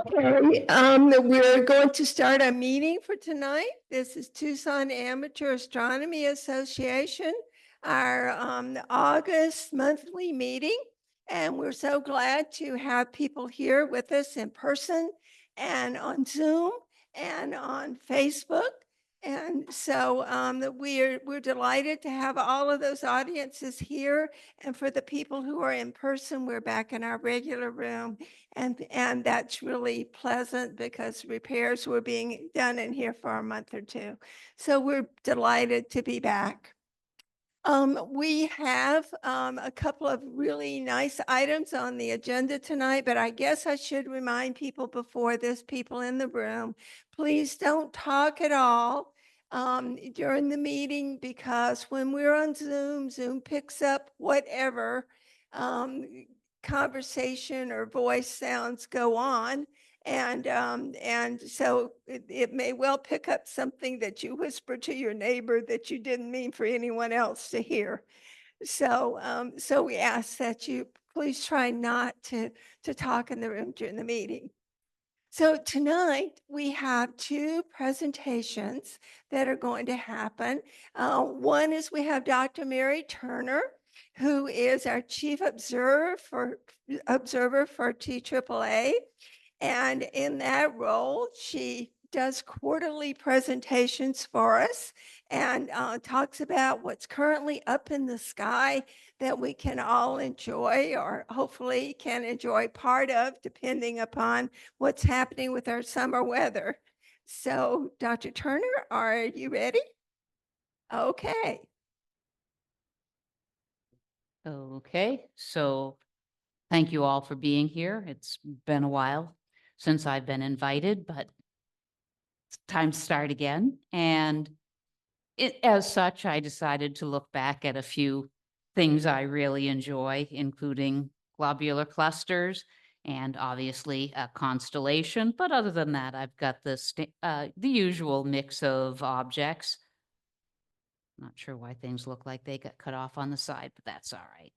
Okay, we're going to start our meeting for tonight. This is Tucson Amateur Astronomy Association, our August monthly meeting. And we're so glad to have people here with us in person and on Zoom and on Facebook. And so we're delighted to have all of those audiences here. And for the people who are in person, we're back in our regular room. And that's really pleasant because repairs were being done in here for a month or two. So we're delighted to be back. We have a couple of really nice items on the agenda tonight, but I guess I should remind people before this, people in the room, please don't talk at all during the meeting, because when we're on Zoom, Zoom picks up whatever conversation or voice sounds go on. And so it may well pick up something that you whispered to your neighbor that you didn't mean for anyone else to hear. So we ask that you please try not to talk in the room during the meeting. So tonight we have two presentations that are going to happen. One is we have Dr. Mary Turner, who is our chief observer for TAAA. And in that role, she does quarterly presentations for us and talks about what's currently up in the sky that we can all enjoy, or hopefully can enjoy part of, depending upon what's happening with our summer weather. So, Dr. Turner, are you ready? Okay. Okay, so thank you all for being here. It's been a while since I've been invited, but it's time to start again. And as such, I decided to look back at a few things I really enjoy, including globular clusters and obviously a constellation. But other than that, I've got the usual mix of objects. Not sure why things look like they got cut off on the side, but that's all right.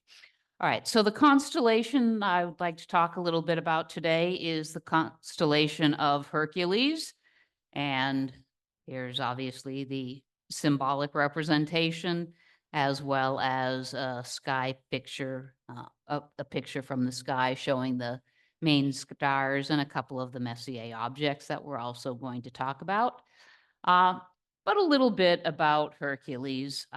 All right, so the constellation I would like to talk a little bit about today is the constellation of Hercules. And here's obviously the symbolic representation, as well as a sky picture, a picture from the sky showing the main stars and a couple of the Messier objects that we're also going to talk about. But a little bit about Hercules.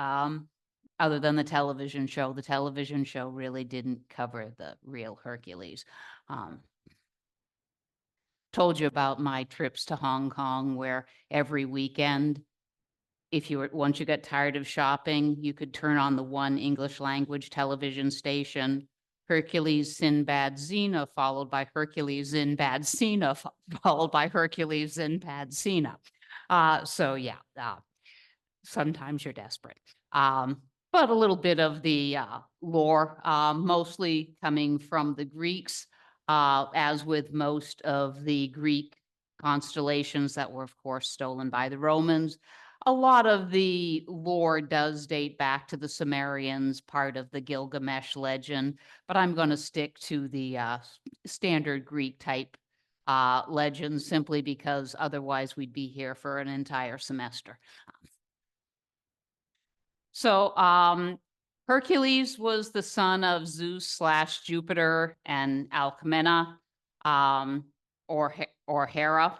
Other than the television show really didn't cover the real Hercules. Told you about my trips to Hong Kong, where every weekend, once you got tired of shopping, you could turn on the one English language television station, Hercules, Sinbad, Xena, followed by Hercules, Sinbad, Xena, followed by Hercules, Sinbad, Xena. So yeah, sometimes you're desperate. But a little bit of the lore, mostly coming from the Greeks, as with most of the Greek constellations that were, of course, stolen by the Romans. A lot of the lore does date back to the Sumerians, part of the Gilgamesh legend, but I'm going to stick to the standard Greek type legends, simply because otherwise we'd be here for an entire semester. So Hercules was the son of Zeus / Jupiter and Alcmena, or Hera.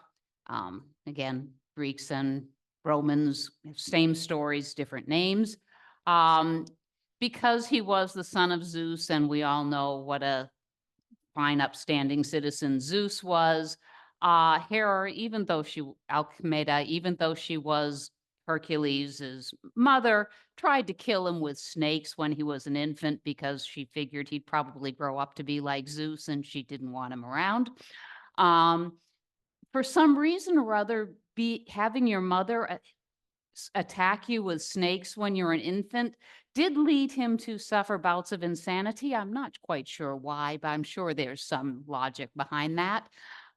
Again, Greeks and Romans, same stories, different names. Because he was the son of Zeus, and we all know what a fine, upstanding citizen Zeus was, Hera, Alcmena, even though she was Hercules' mother, tried to kill him with snakes when he was an infant, because she figured he'd probably grow up to be like Zeus and she didn't want him around. For some reason or other, having your mother attack you with snakes when you're an infant did lead him to suffer bouts of insanity. I'm not quite sure why, but I'm sure there's some logic behind that.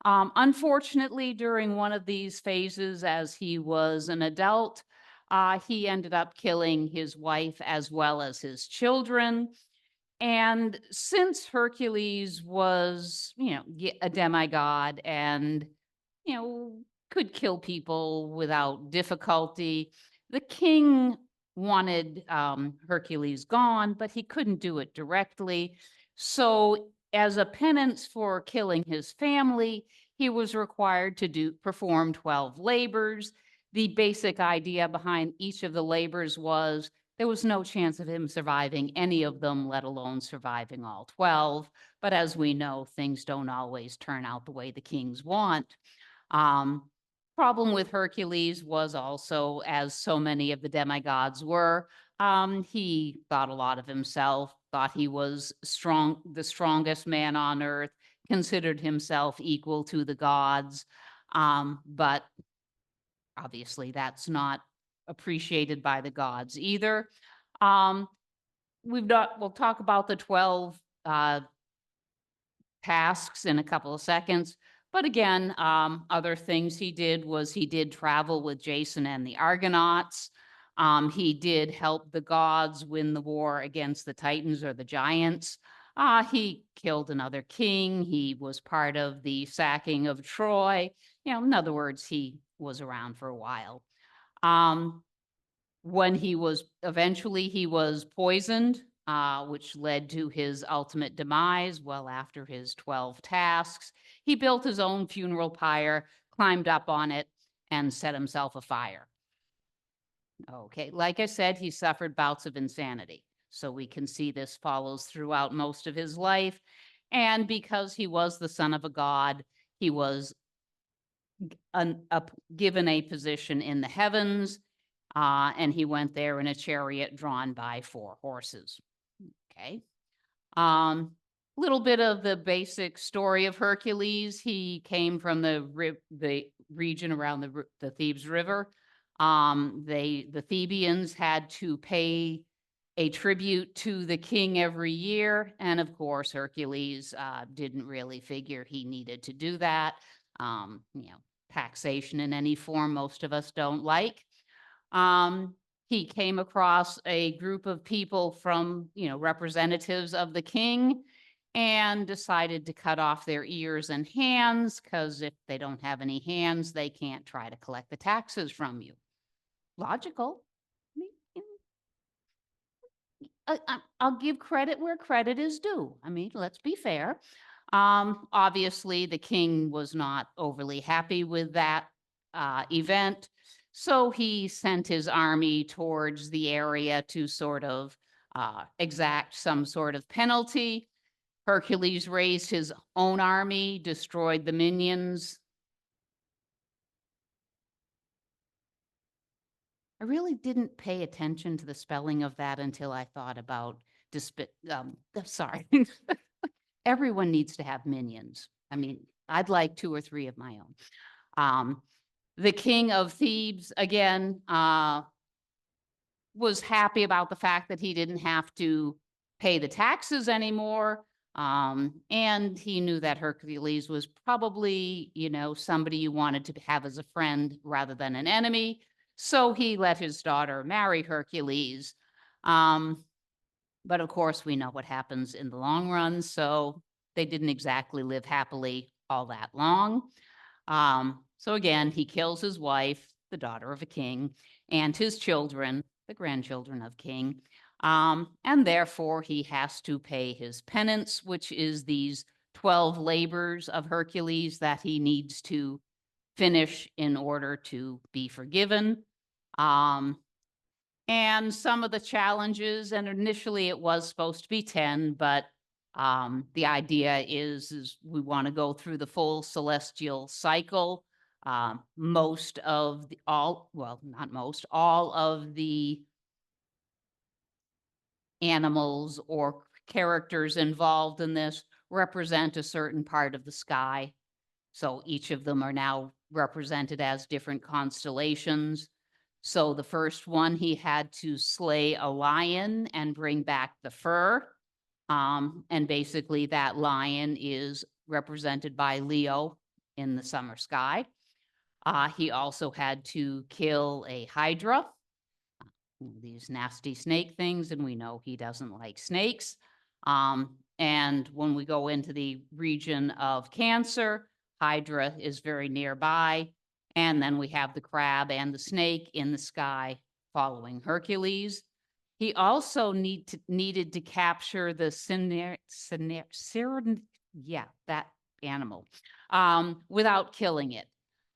Unfortunately, during one of these phases, as he was an adult, he ended up killing his wife as well as his children. And since Hercules was, a demigod and, could kill people without difficulty, the king wanted Hercules gone, but he couldn't do it directly. So, as a penance for killing his family, he was required to perform 12 labors. The basic idea behind each of the labors was there was no chance of him surviving any of them, let alone surviving all 12. But as we know, things don't always turn out the way the kings want. Um, Problem with Hercules was also, as so many of the demigods were, he thought a lot of himself, thought he was the strongest man on earth, considered himself equal to the gods. But obviously, that's not appreciated by the gods either. Um, we'll talk about the 12 tasks in a couple of seconds. But again, other things he did was he did travel with Jason and the Argonauts. He did help the gods win the war against the Titans or the giants. He killed another king. He was part of the sacking of Troy. In other words, he was around for a while. When he was poisoned, which led to his ultimate demise well after his 12 tasks. He built his own funeral pyre, climbed up on it, and set himself afire. Okay, like I said, he suffered bouts of insanity. So we can see this follows throughout most of his life. And because he was the son of a god, he was given a position in the heavens, and he went there in a chariot drawn by 4 horses. Okay. Little bit of the basic story of Hercules. He came from the region around the Thebes River. The Thebians had to pay a tribute to the king every year, and of course Hercules didn't really figure he needed to do that. Taxation in any form most of us don't like. He came across a group of people from, representatives of the king, and decided to cut off their ears and hands, because if they don't have any hands, they can't try to collect the taxes from you. Logical. I mean, I'll give credit where credit is due. I mean, let's be fair. Obviously, the king was not overly happy with that event. So he sent his army towards the area to sort of exact some sort of penalty. Hercules raised his own army, destroyed the minions. I really didn't pay attention to the spelling of that until I thought about sorry. Everyone needs to have minions. I mean, I'd like 2 or 3 of my own. The king of Thebes, again, was happy about the fact that he didn't have to pay the taxes anymore. And he knew that Hercules was probably, somebody you wanted to have as a friend rather than an enemy. So he let his daughter marry Hercules. But of course, we know what happens in the long run. So they didn't exactly live happily all that long. So again, he kills his wife, the daughter of a king, and his children, the grandchildren of king. And therefore, he has to pay his penance, which is these 12 labors of Hercules that he needs to finish in order to be forgiven. And some of the challenges, and initially it was supposed to be 10, but the idea is we want to go through the full celestial cycle. Most of the, all, well, not most, all of the animals or characters involved in this represent a certain part of the sky. So each of them are now represented as different constellations. So the first one, he had to slay a lion and bring back the fur. And basically that lion is represented by Leo in the summer sky. He also had to kill a hydra, these nasty snake things, and we know he doesn't like snakes. And when we go into the region of Cancer, Hydra is very nearby. And then we have the crab and the snake in the sky following Hercules. He also needed to capture the that animal without killing it.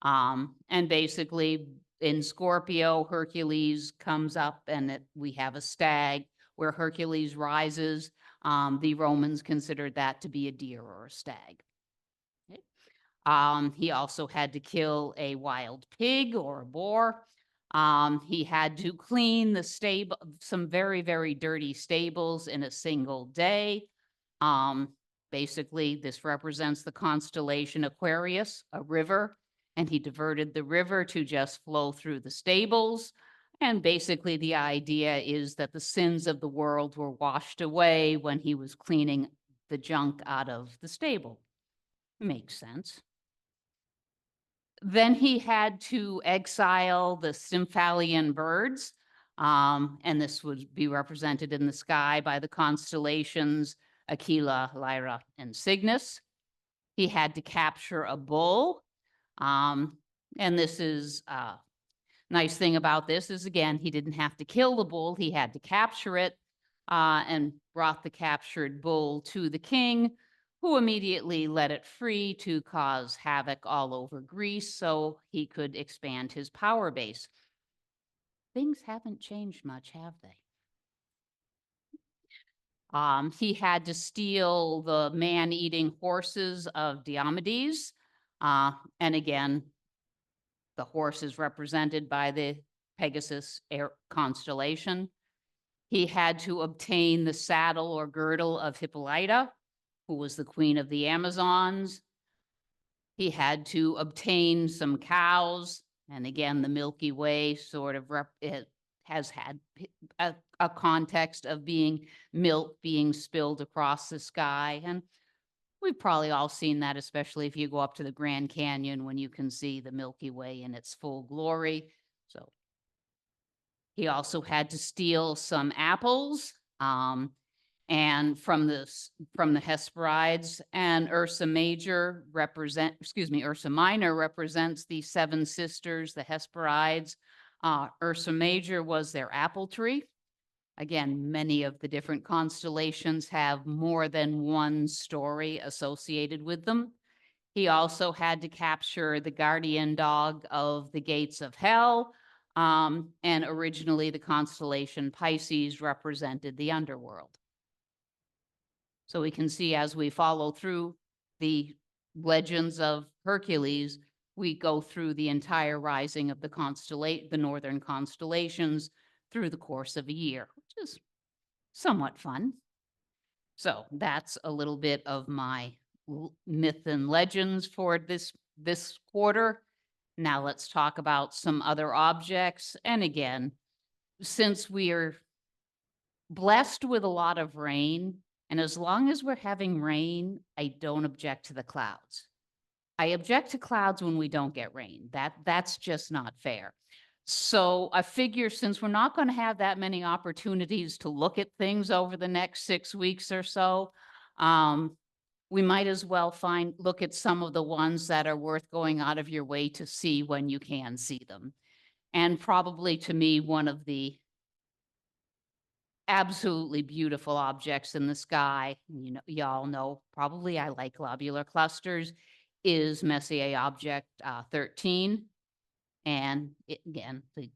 And basically in Scorpio, Hercules comes up and we have a stag where Hercules rises. The Romans considered that to be a deer or a stag. Okay. He also had to kill a wild pig or a boar. He had to clean the stable, some very, very dirty stables in a single day. Basically, this represents the constellation Aquarius, a river, and he diverted the river to just flow through the stables. And basically, the idea is that the sins of the world were washed away when he was cleaning the junk out of the stable. Makes sense. Then he had to exile the Stymphalian birds, and this would be represented in the sky by the constellations Aquila, Lyra, and Cygnus. He had to capture a bull, and this is nice thing about this is, again, he didn't have to kill the bull, he had to capture it, and brought the captured bull to the king, who immediately let it free to cause havoc all over Greece so he could expand his power base. Things haven't changed much, have they? He had to steal the man-eating horses of Diomedes. And again, the horse is represented by the Pegasus constellation. He had to obtain the saddle or girdle of Hippolyta, who was the queen of the Amazons. He had to obtain some cows. And again, the Milky Way sort of it has had a context of being milk being spilled across the sky. And we've probably all seen that, especially if you go up to the Grand Canyon when you can see the Milky Way in its full glory. So he also had to steal some apples and from the Hesperides, and Ursa Minor represents the seven sisters, the Hesperides. Ursa Major was their apple tree. Again, many of the different constellations have more than one story associated with them. He also had to capture the guardian dog of the gates of hell. And originally the constellation Pisces represented the underworld. So we can see as we follow through the legends of Hercules, we go through the entire rising of the northern constellations through the course of a year, which is somewhat fun. So that's a little bit of my myth and legends for this quarter. Now let's talk about some other objects. And again, since we are blessed with a lot of rain, and as long as we're having rain, I don't object to the clouds. I object to clouds when we don't get rain. That's just not fair. So I figure since we're not going to have that many opportunities to look at things over the next 6 weeks or so, we might as well look at some of the ones that are worth going out of your way to see when you can see them. And probably to me, one of the absolutely beautiful objects in the sky, y'all know probably I like globular clusters, is Messier object 13. And again, the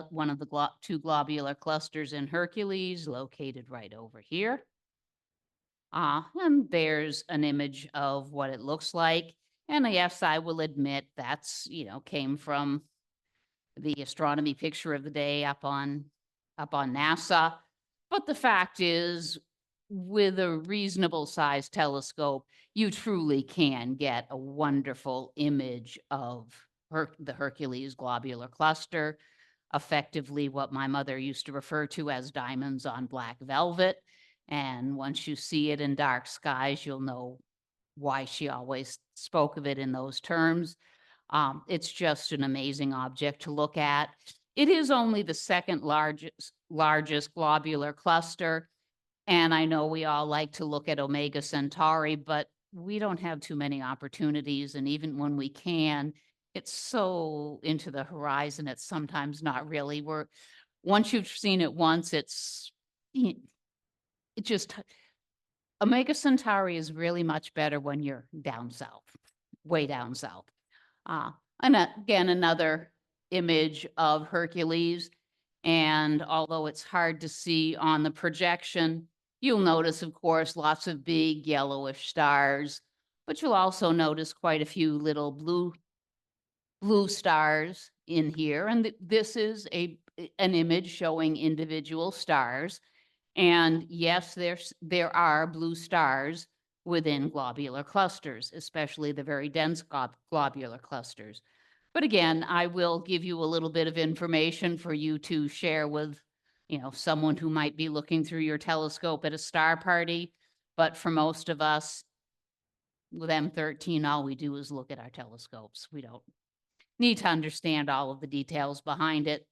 one of the two globular clusters in Hercules located right over here. And there's an image of what it looks like. And yes, I will admit that's, came from the astronomy picture of the day up on NASA. But the fact is, with a reasonable sized telescope, you truly can get a wonderful image of the Hercules globular cluster, effectively what my mother used to refer to as diamonds on black velvet. And once you see it in dark skies, you'll know why she always spoke of it in those terms. It's just an amazing object to look at. It is only the second largest globular cluster. And I know we all like to look at Omega Centauri, but we don't have too many opportunities. And even when we can, it's so into the horizon, it's sometimes not really. Once you've seen it once, it just, Omega Centauri is really much better when you're down south, way down south. And again, another image of Hercules. And although it's hard to see on the projection, you'll notice, of course, lots of big yellowish stars, but you'll also notice quite a few little blue stars in here. And this is an image showing individual stars. And yes, there are blue stars within globular clusters, especially the very dense globular clusters. But again, I will give you a little bit of information for you to share with, someone who might be looking through your telescope at a star party. But for most of us, with M13, all we do is look at our telescopes. We don't need to understand all of the details behind it.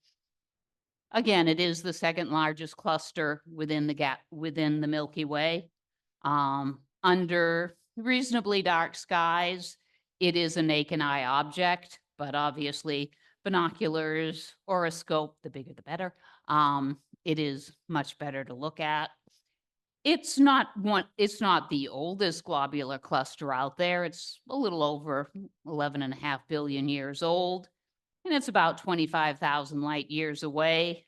Again, it is the second largest cluster within the Milky Way. Under reasonably dark skies, it is a naked eye object, but obviously binoculars or a scope, the bigger the better. It is much better to look at. It's not the oldest globular cluster out there. It's a little over 11.5 billion years old, and it's about 25,000 light years away.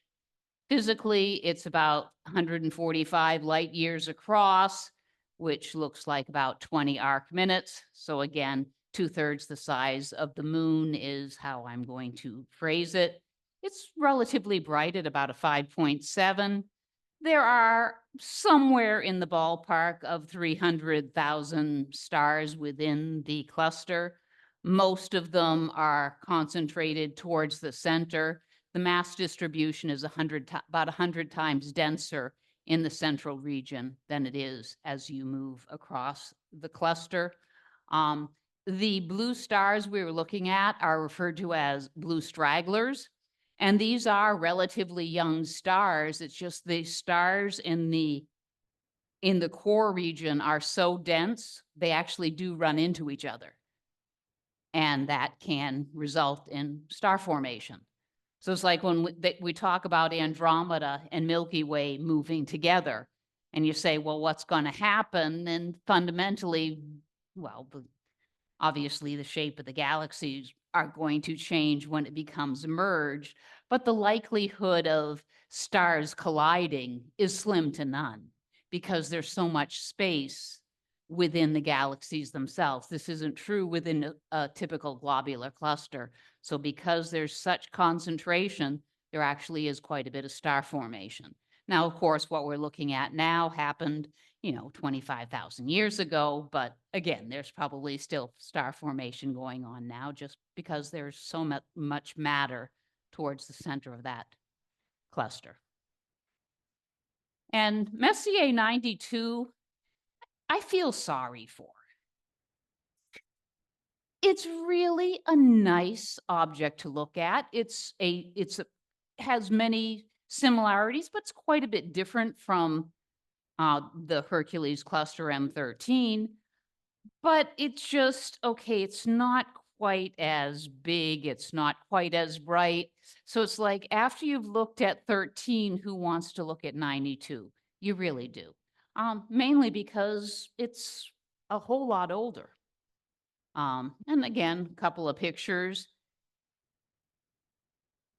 Physically, it's about 145 light years across, which looks like about 20 arc minutes. So again, 2/3 the size of the moon is how I'm going to phrase it. It's relatively bright at about a 5.7. There are somewhere in the ballpark of 300,000 stars within the cluster. Most of them are concentrated towards the center. The mass distribution is about 100 times denser in the central region than it is as you move across the cluster. The blue stars we were looking at are referred to as blue stragglers. And these are relatively young stars. It's just the stars in the core region are so dense, they actually do run into each other. And that can result in star formation. So it's like when we talk about Andromeda and Milky Way moving together, and you say, well, what's going to happen? And fundamentally, well, obviously the shape of the galaxies are going to change when it becomes merged, but the likelihood of stars colliding is slim to none because there's so much space within the galaxies themselves. This isn't true within a typical globular cluster. So because there's such concentration, there actually is quite a bit of star formation. Now, of course, what we're looking at now happened 25,000 years ago. But again, there's probably still star formation going on now just because there's so much matter towards the center of that cluster. And Messier 92, I feel sorry for. It's really a nice object to look at. Has many similarities, but it's quite a bit different from the Hercules cluster M13, but it's just, okay, it's not quite as big, it's not quite as bright. So it's like after you've looked at 13, who wants to look at 92? You really do. Mainly because it's a whole lot older. And again, a couple of pictures.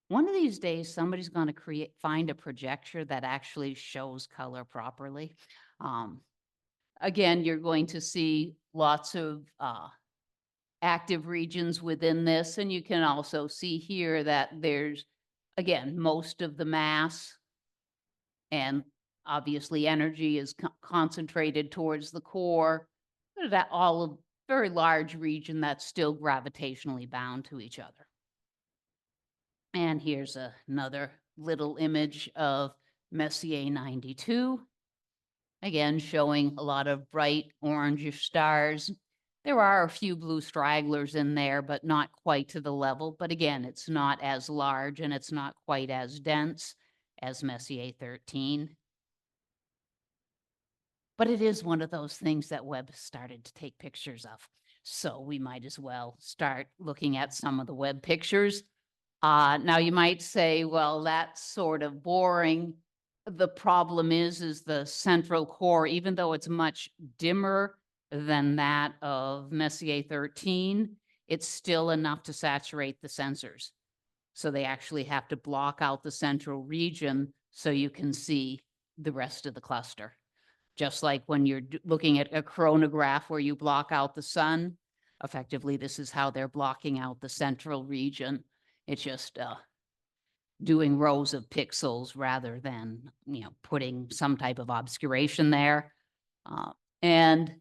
One of these days, somebody's going to find a projector that actually shows color properly. Again, you're going to see lots of active regions within this, and you can also see here that there's, again, most of the mass and obviously energy is concentrated towards the core, but that all a very large region that's still gravitationally bound to each other. And here's another little image of Messier 92. Again, showing a lot of bright orangish stars. There are a few blue stragglers in there, but not quite to the level. But again, it's not as large and it's not quite as dense as Messier 13. but it is one of those things that Webb started to take pictures of. So we might as well start looking at some of the Webb pictures. Now you might say, well, that's sort of boring. The problem is the central core, even though it's much dimmer than that of Messier 13, it's still enough to saturate the sensors. So they actually have to block out the central region so you can see the rest of the cluster. Just like when you're looking at a chronograph where you block out the sun, effectively, this is how they're blocking out the central region. It's just doing rows of pixels rather than, putting some type of obscuration there. And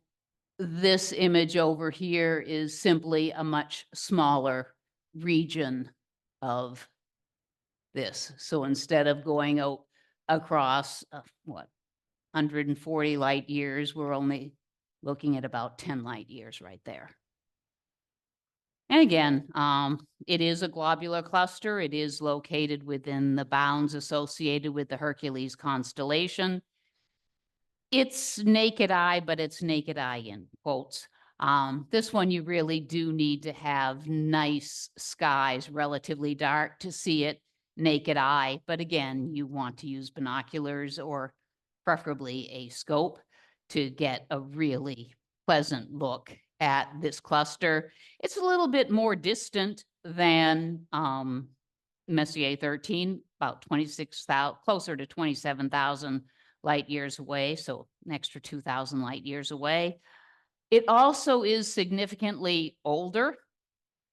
this image over here is simply a much smaller region of this. So instead of going out across, 140 light years, we're only looking at about 10 light years right there. And again, it is a globular cluster. It is located within the bounds associated with the Hercules constellation. It's naked eye, but it's naked eye in quotes. This one, you really do need to have nice skies, relatively dark, to see it naked eye. But again, you want to use binoculars or preferably a scope to get a really pleasant look at this cluster. It's a little bit more distant than Messier 13, about 26,000, closer to 27,000 light years away, so an extra 2,000 light years away. It also is significantly older.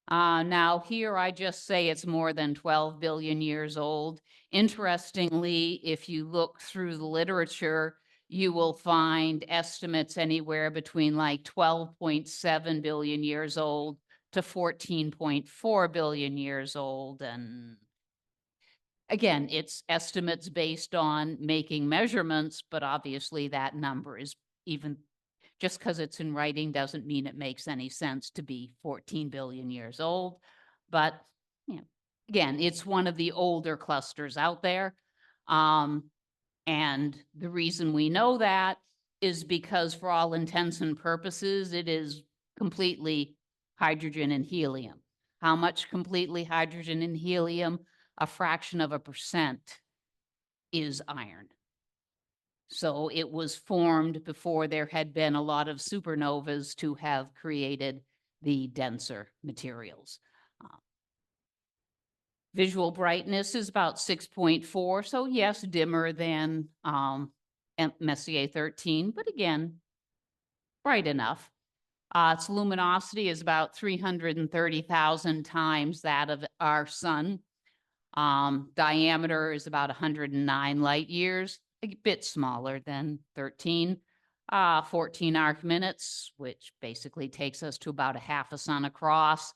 Now here I just say it's more than 12 billion years old. Interestingly, if you look through the literature, you will find estimates anywhere between like 12.7 billion years old to 14.4 billion years old. And again, it's estimates based on making measurements, but obviously that number is, even just because it's in writing doesn't mean it makes any sense to be 14 billion years old. But again, it's one of the older clusters out there. And the reason we know that is because for all intents and purposes, it is completely hydrogen and helium. How much completely hydrogen and helium? A fraction of a percent is iron. So it was formed before there had been a lot of supernovas to have created the denser materials. Visual brightness is about 6.4, so yes, dimmer than Messier 13, but again, bright enough. Its luminosity is about 330,000 times that of our sun. Diameter is about 109 light years, a bit smaller than 13. 14 arc minutes, which basically takes us to about a half a sun across.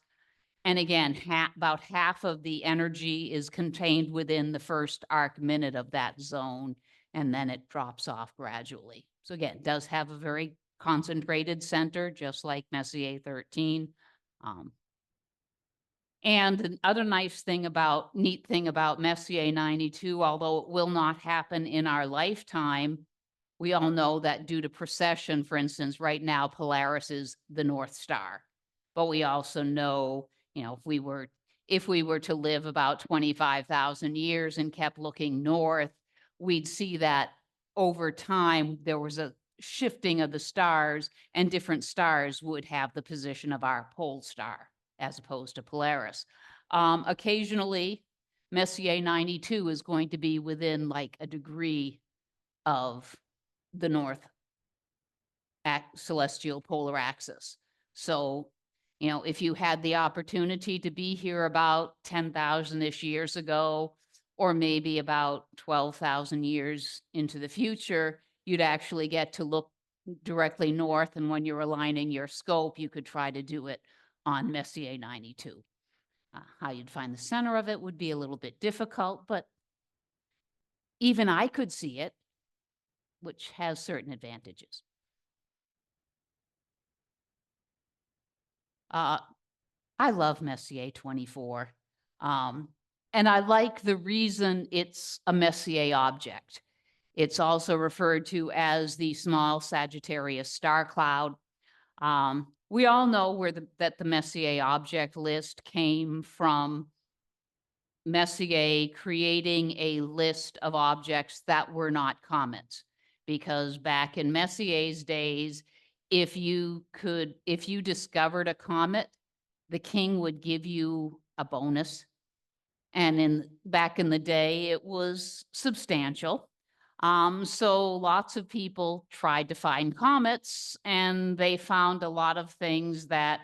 And again, about half of the energy is contained within the first arc minute of that zone, and then it drops off gradually. So again, it does have a very concentrated center, just like Messier 13. And the other neat thing about Messier 92, although it will not happen in our lifetime, we all know that due to precession, for instance, right now, Polaris is the North Star. But we also know, if we were to live about 25,000 years and kept looking north, we'd see that over time, there was a shifting of the stars, and different stars would have the position of our pole star as opposed to Polaris. Occasionally, Messier 92 is going to be within like a degree of the north celestial polar axis. So, if you had the opportunity to be here about 10,000-ish years ago, or maybe about 12,000 years into the future, you'd actually get to look directly north. And when you're aligning your scope, you could try to do it on Messier 92. How you'd find the center of it would be a little bit difficult, but even I could see it, which has certain advantages. I love Messier 24. And I like the reason it's a Messier object. It's also referred to as the small Sagittarius star cloud. We all know that the Messier object list came from Messier creating a list of objects that were not comets. Because back in Messier's days, if you discovered a comet, the king would give you a bonus. And back in the day, it was substantial. So lots of people tried to find comets, and they found a lot of things that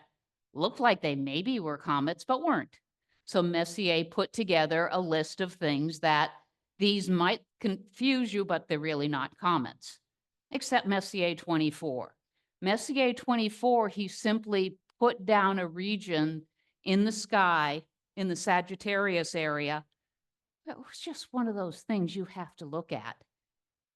looked like they maybe were comets, but weren't. So Messier put together a list of things that these might confuse you, but they're really not comets, except Messier 24. Messier 24, he simply put down a region in the sky in the Sagittarius area. It was just one of those things you have to look at.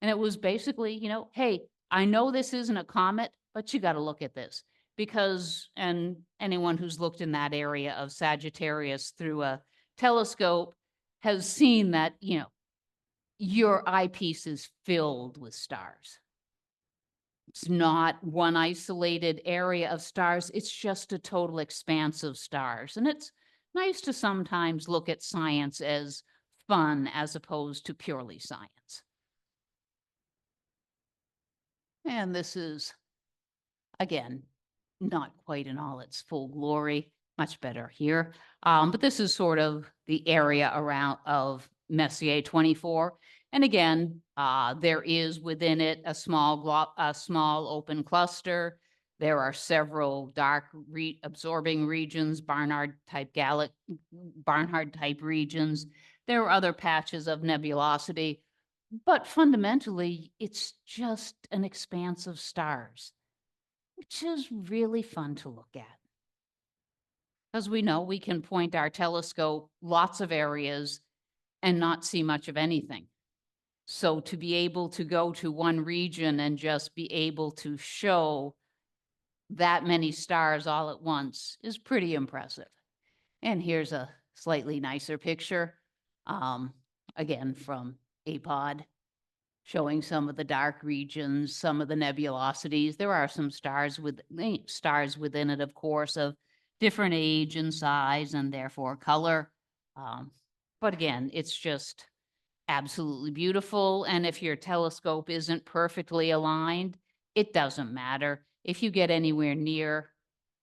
And it was basically, hey, I know this isn't a comet, but you got to look at this. Because, and anyone who's looked in that area of Sagittarius through a telescope has seen that, your eyepiece is filled with stars. It's not one isolated area of stars. It's just a total expanse of stars. And it's nice to sometimes look at science as fun as opposed to purely science. And this is, again, not quite in all its full glory, much better here. But this is sort of the area around of Messier 24. And again, there is within it a small open cluster. There are several dark absorbing regions, Barnard type regions. There are other patches of nebulosity, but fundamentally, it's just an expanse of stars, which is really fun to look at. As we know, we can point our telescope lots of areas and not see much of anything. So to be able to go to one region and just be able to show that many stars all at once is pretty impressive. And here's a slightly nicer picture, again, from APOD, showing some of the dark regions, some of the nebulosities. There are some stars within it, of course, of different age and size and therefore color. But again, it's just absolutely beautiful. And if your telescope isn't perfectly aligned, it doesn't matter. If you get anywhere near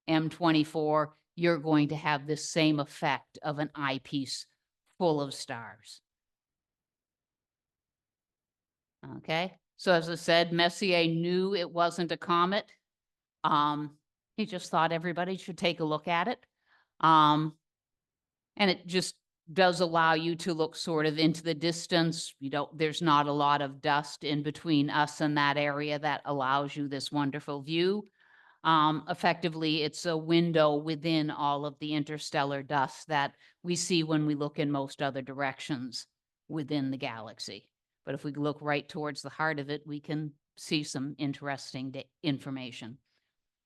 M24, you're going to have this same effect of an eyepiece full of stars. Okay, so as I said, Messier knew it wasn't a comet. He just thought everybody should take a look at it. And it just does allow you to look sort of into the distance. There's not a lot of dust in between us and that area that allows you this wonderful view. Effectively, it's a window within all of the interstellar dust that we see when we look in most other directions within the galaxy. But if we look right towards the heart of it, we can see some interesting information.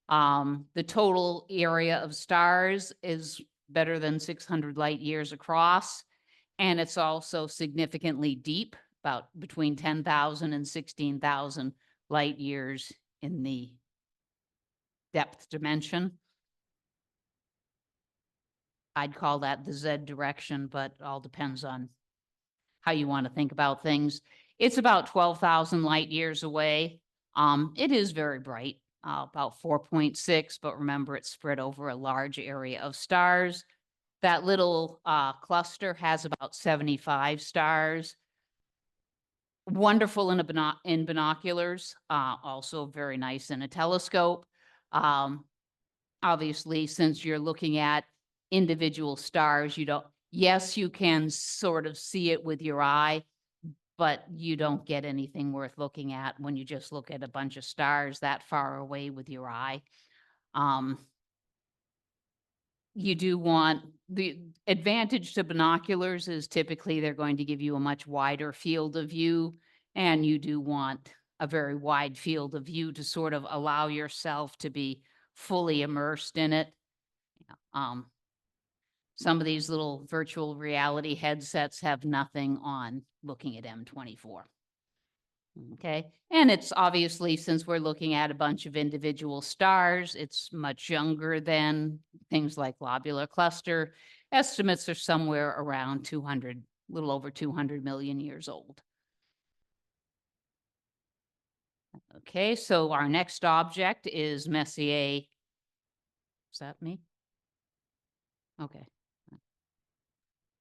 The total area of stars is better than 600 light years across, and it's also significantly deep, about between 10,000 and 16,000 light years in the depth dimension. I'd call that the Z direction, but it all depends on how you want to think about things. It's about 12,000 light years away. It is very bright, about 4.6, but remember it's spread over a large area of stars. That little cluster has about 75 stars. Wonderful in binoculars, also very nice in a telescope. Obviously, since you're looking at individual stars, yes, you can sort of see it with your eye, but you don't get anything worth looking at when you just look at a bunch of stars that far away with your eye. You do want the advantage to binoculars is typically they're going to give you a much wider field of view, and you do want a very wide field of view to sort of allow yourself to be fully immersed in it. Some of these little virtual reality headsets have nothing on looking at M24. Okay, and it's obviously, since we're looking at a bunch of individual stars, it's much younger than things like globular cluster. Estimates are somewhere around 200, a little over 200 million years old. Okay, so our next object is Messier. Is that me? Okay.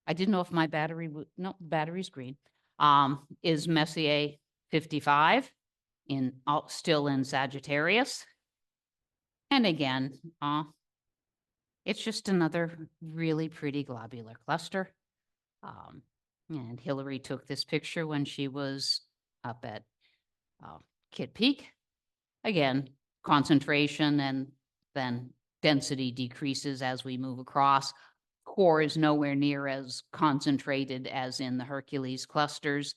I didn't know if my battery would, no, battery's green. Is Messier 55 still in Sagittarius. And again, it's just another really pretty globular cluster. And Hillary took this picture when she was up at Kitt Peak. Again, concentration and then density decreases as we move across. Core is nowhere near as concentrated as in the Hercules clusters.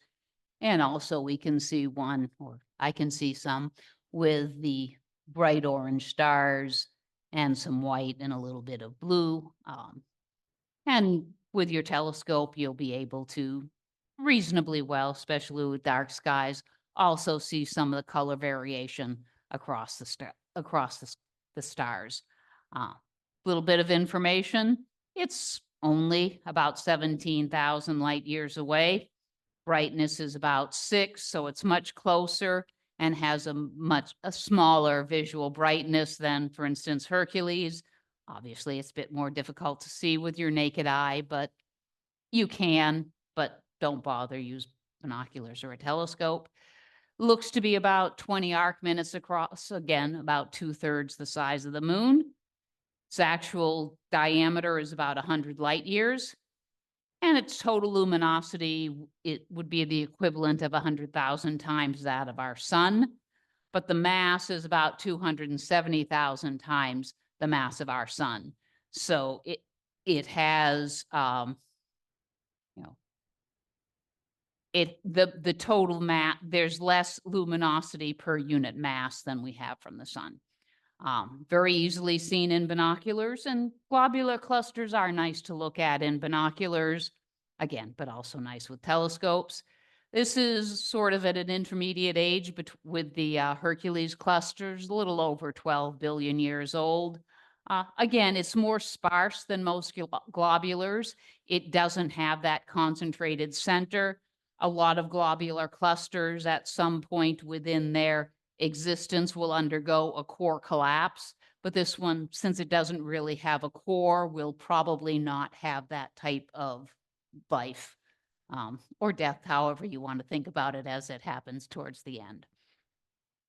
And also we can see one, or I can see some, with the bright orange stars and some white and a little bit of blue. And with your telescope, you'll be able to reasonably well, especially with dark skies, also see some of the color variation across the stars. Little bit of information. It's only about 17,000 light years away. Brightness is about 6, so it's much closer and has a smaller visual brightness than, for instance, Hercules. Obviously, it's a bit more difficult to see with your naked eye, but you can, but don't bother, use binoculars or a telescope. Looks to be about 20 arc minutes across, again, about 2/3 the size of the moon. Its actual diameter is about 100 light years. And its total luminosity, it would be the equivalent of 100,000 times that of our sun. But the mass is about 270,000 times the mass of our sun. So it has, the total mass, there's less luminosity per unit mass than we have from the sun. Very easily seen in binoculars, and globular clusters are nice to look at in binoculars, again, but also nice with telescopes. This is sort of at an intermediate age with the Hercules clusters, a little over 12 billion years old. Again, it's more sparse than most globulars. It doesn't have that concentrated center. A lot of globular clusters at some point within their existence will undergo a core collapse, but this one, since it doesn't really have a core, will probably not have that type of life or death, however you want to think about it as it happens towards the end.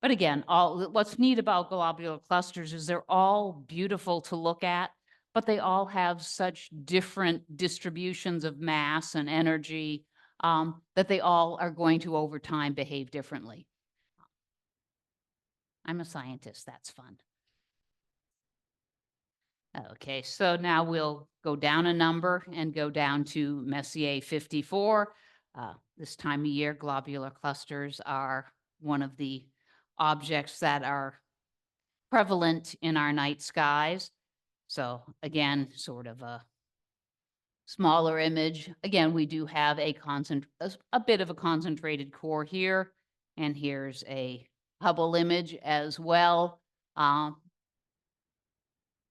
But again, what's neat about globular clusters is they're all beautiful to look at, but they all have such different distributions of mass and energy that they all are going to, over time, behave differently. I'm a scientist, that's fun. Okay, so now we'll go down a number and go down to Messier 54. This time of year, globular clusters are one of the objects that are prevalent in our night skies. So again, sort of a smaller image. Again, we do have a bit of a concentrated core here, and here's a Hubble image as well, where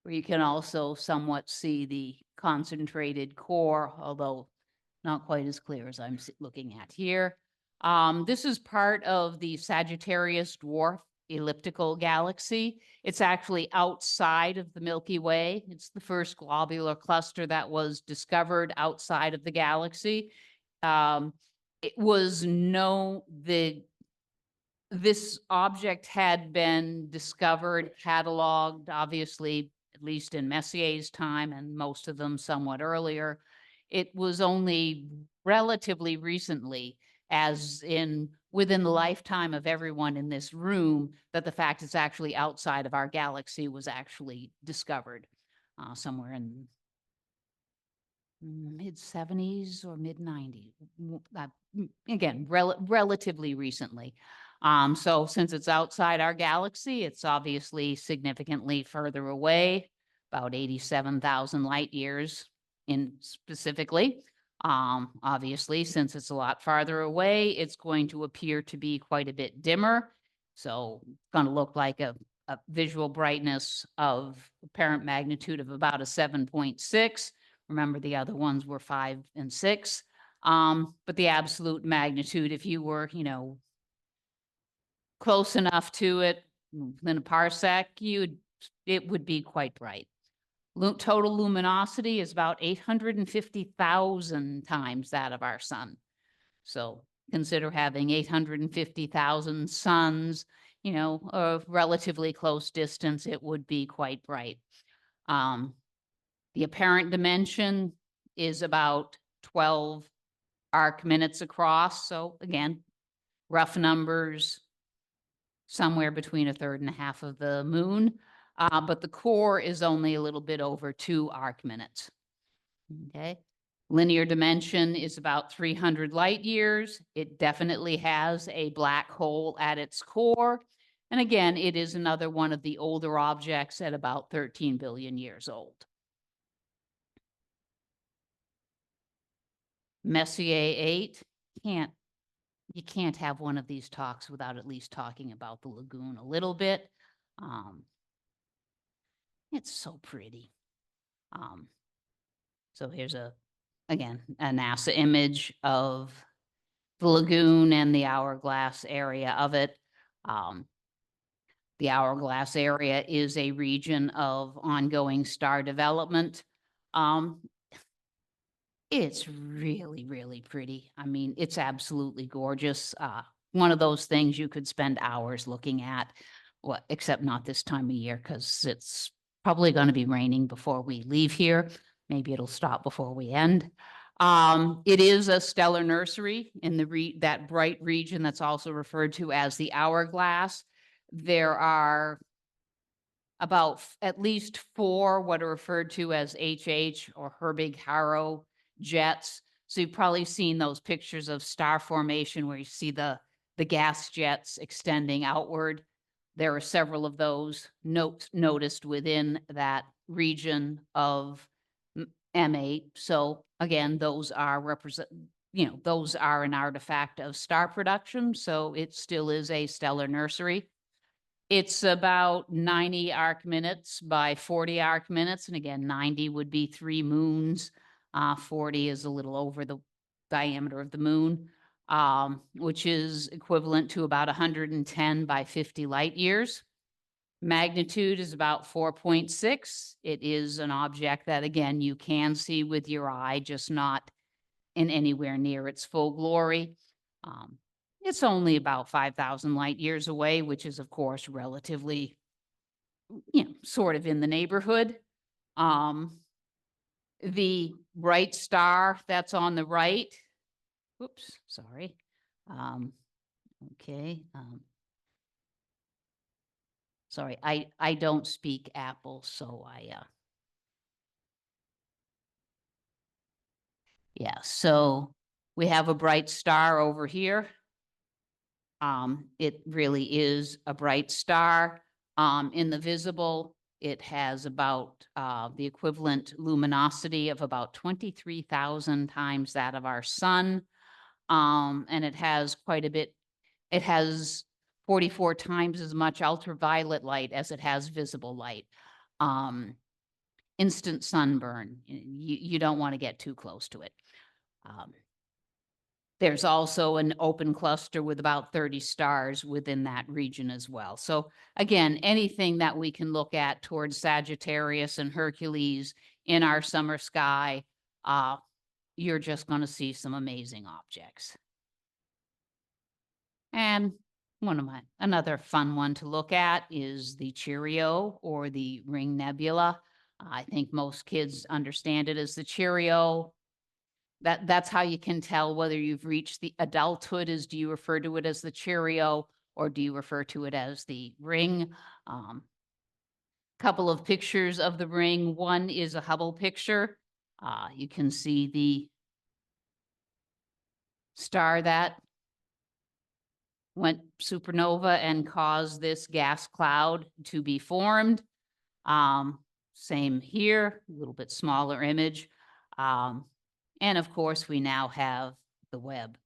you can also somewhat see the concentrated core, although not quite as clear as I'm looking at here. This is part of the Sagittarius dwarf elliptical galaxy. It's actually outside of the Milky Way. It's the first globular cluster that was discovered outside of the galaxy. This object had been discovered, cataloged, obviously, at least in Messier's time, and most of them somewhat earlier. It was only relatively recently, within the lifetime of everyone in this room, that the fact it's actually outside of our galaxy was actually discovered somewhere in mid-70s or mid-90s. Again, relatively recently. So since it's outside our galaxy, it's obviously significantly further away, about 87,000 light years specifically. Obviously, since it's a lot farther away, it's going to appear to be quite a bit dimmer. So it's going to look like a visual brightness of apparent magnitude of about a 7.6. Remember, the other ones were 5 and 6. But the absolute magnitude, if you were, close enough to it, within a parsec, it would be quite bright. Total luminosity is about 850,000 times that of our sun. So consider having 850,000 suns, a relatively close distance, it would be quite bright. The apparent dimension is about 12 arc minutes across. So again, rough numbers, somewhere between a third and a half of the moon. But the core is only a little bit over 2 arc minutes. Okay. Linear dimension is about 300 light years. It definitely has a black hole at its core. And again, it is another one of the older objects at about 13 billion years old. Messier 8, you can't have one of these talks without at least talking about the lagoon a little bit. It's so pretty. So here's again, a NASA image of the lagoon and the hourglass area of it. The hourglass area is a region of ongoing star development. It's really, really pretty. I mean, it's absolutely gorgeous. One of those things you could spend hours looking at, except not this time of year, because it's probably going to be raining before we leave here. Maybe it'll stop before we end. It is a stellar nursery in that bright region that's also referred to as the hourglass. There are about at least 4 what are referred to as HH or Herbig-Haro jets. So you've probably seen those pictures of star formation where you see the gas jets extending outward. There are several of those noticed within that region of M8. So again, those are those are an artifact of star production. So it still is a stellar nursery. It's about 90 arc minutes by 40 arc minutes. And again, 90 would be 3 moons. 40 is a little over the diameter of the moon, which is equivalent to about 110 by 50 light years. Magnitude is about 4.6. It is an object that, again, you can see with your eye, just not in anywhere near its full glory. It's only about 5,000 light years away, which is, of course, relatively, sort of in the neighborhood. The bright star that's on the right, oops, sorry. Okay. Sorry, I don't speak Apple, so yeah, so we have a bright star over here. It really is a bright star. In the visible, it has about the equivalent luminosity of about 23,000 times that of our sun. And it has quite a bit, it has 44 times as much ultraviolet light as it has visible light. Instant sunburn, you don't want to get too close to it. There's also an open cluster with about 30 stars within that region as well. So again, anything that we can look at towards Sagittarius and Hercules in our summer sky, you're just going to see some amazing objects. And another fun one to look at is the Cheerio or the Ring Nebula. I think most kids understand it as the Cheerio. That's how you can tell whether you've reached the adulthood. Do you refer to it as the Cheerio or do you refer to it as the ring? Couple of pictures of the ring. One is a Hubble picture. You can see the star that went supernova and caused this gas cloud to be formed. Same here, a little bit smaller image. And of course, we now have the web.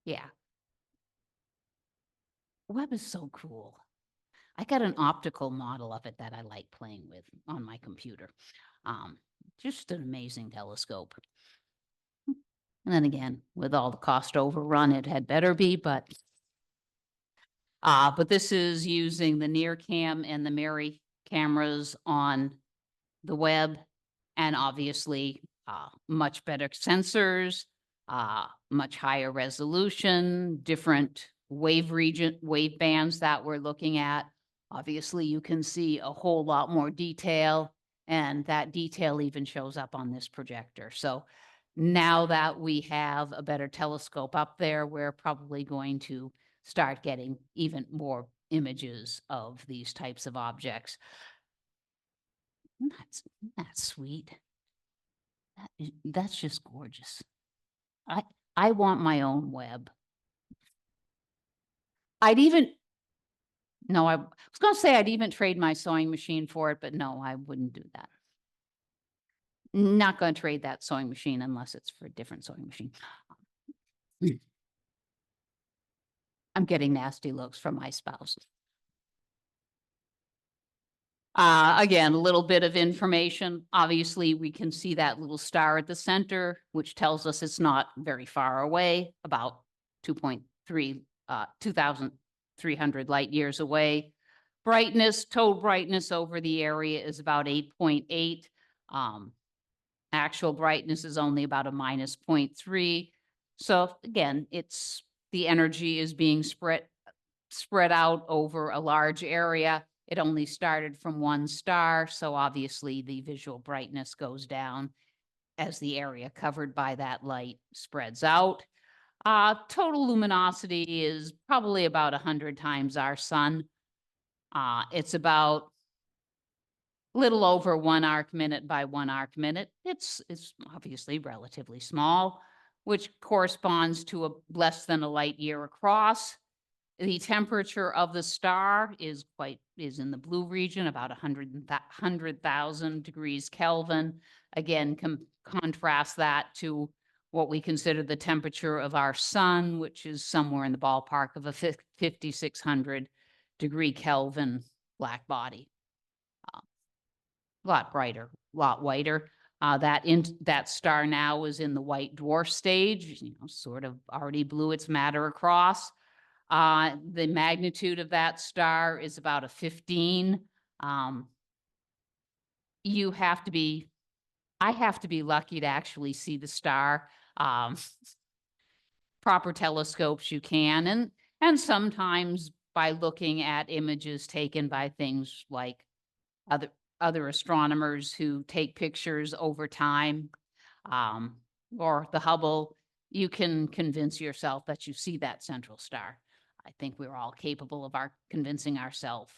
Yeah. Web is so cool. I got an optical model of it that I like playing with on my computer. Just an amazing telescope. And then again, with all the cost overrun, it had better be, but this is using the NearCam and the Mary cameras on the web, and obviously much better sensors, much higher resolution, different wave bands that we're looking at. Obviously, you can see a whole lot more detail, and that detail even shows up on this projector. So now that we have a better telescope up there, we're probably going to start getting even more images of these types of objects. That's sweet. That's just gorgeous. I want my own web. No, I was going to say I'd even trade my sewing machine for it, but no, I wouldn't do that. Not going to trade that sewing machine unless it's for a different sewing machine. I'm getting nasty looks from my spouse. Again, a little bit of information. Obviously, we can see that little star at the center, which tells us it's not very far away, about 2,300 light years away. Total brightness over the area is about 8.8. Actual brightness is only about a minus 0.3. So again, the energy is being spread out over a large area. It only started from one star, so obviously the visual brightness goes down as the area covered by that light spreads out. Total luminosity is probably about 100 times our sun. It's about a little over 1 arc minute by 1 arc minute. It's obviously relatively small, which corresponds to less than a light year across. The temperature of the star is in the blue region, about 100,000 degrees Kelvin. Again, contrast that to what we consider the temperature of our sun, which is somewhere in the ballpark of a 5,600 degree Kelvin black body. A lot brighter, a lot whiter. That star now is in the white dwarf stage, sort of already blew its matter across. The magnitude of that star is about a 15. I have to be lucky to actually see the star. Proper telescopes you can, and sometimes by looking at images taken by things like other astronomers who take pictures over time, or the Hubble, you can convince yourself that you see that central star. I think we're all capable of convincing ourselves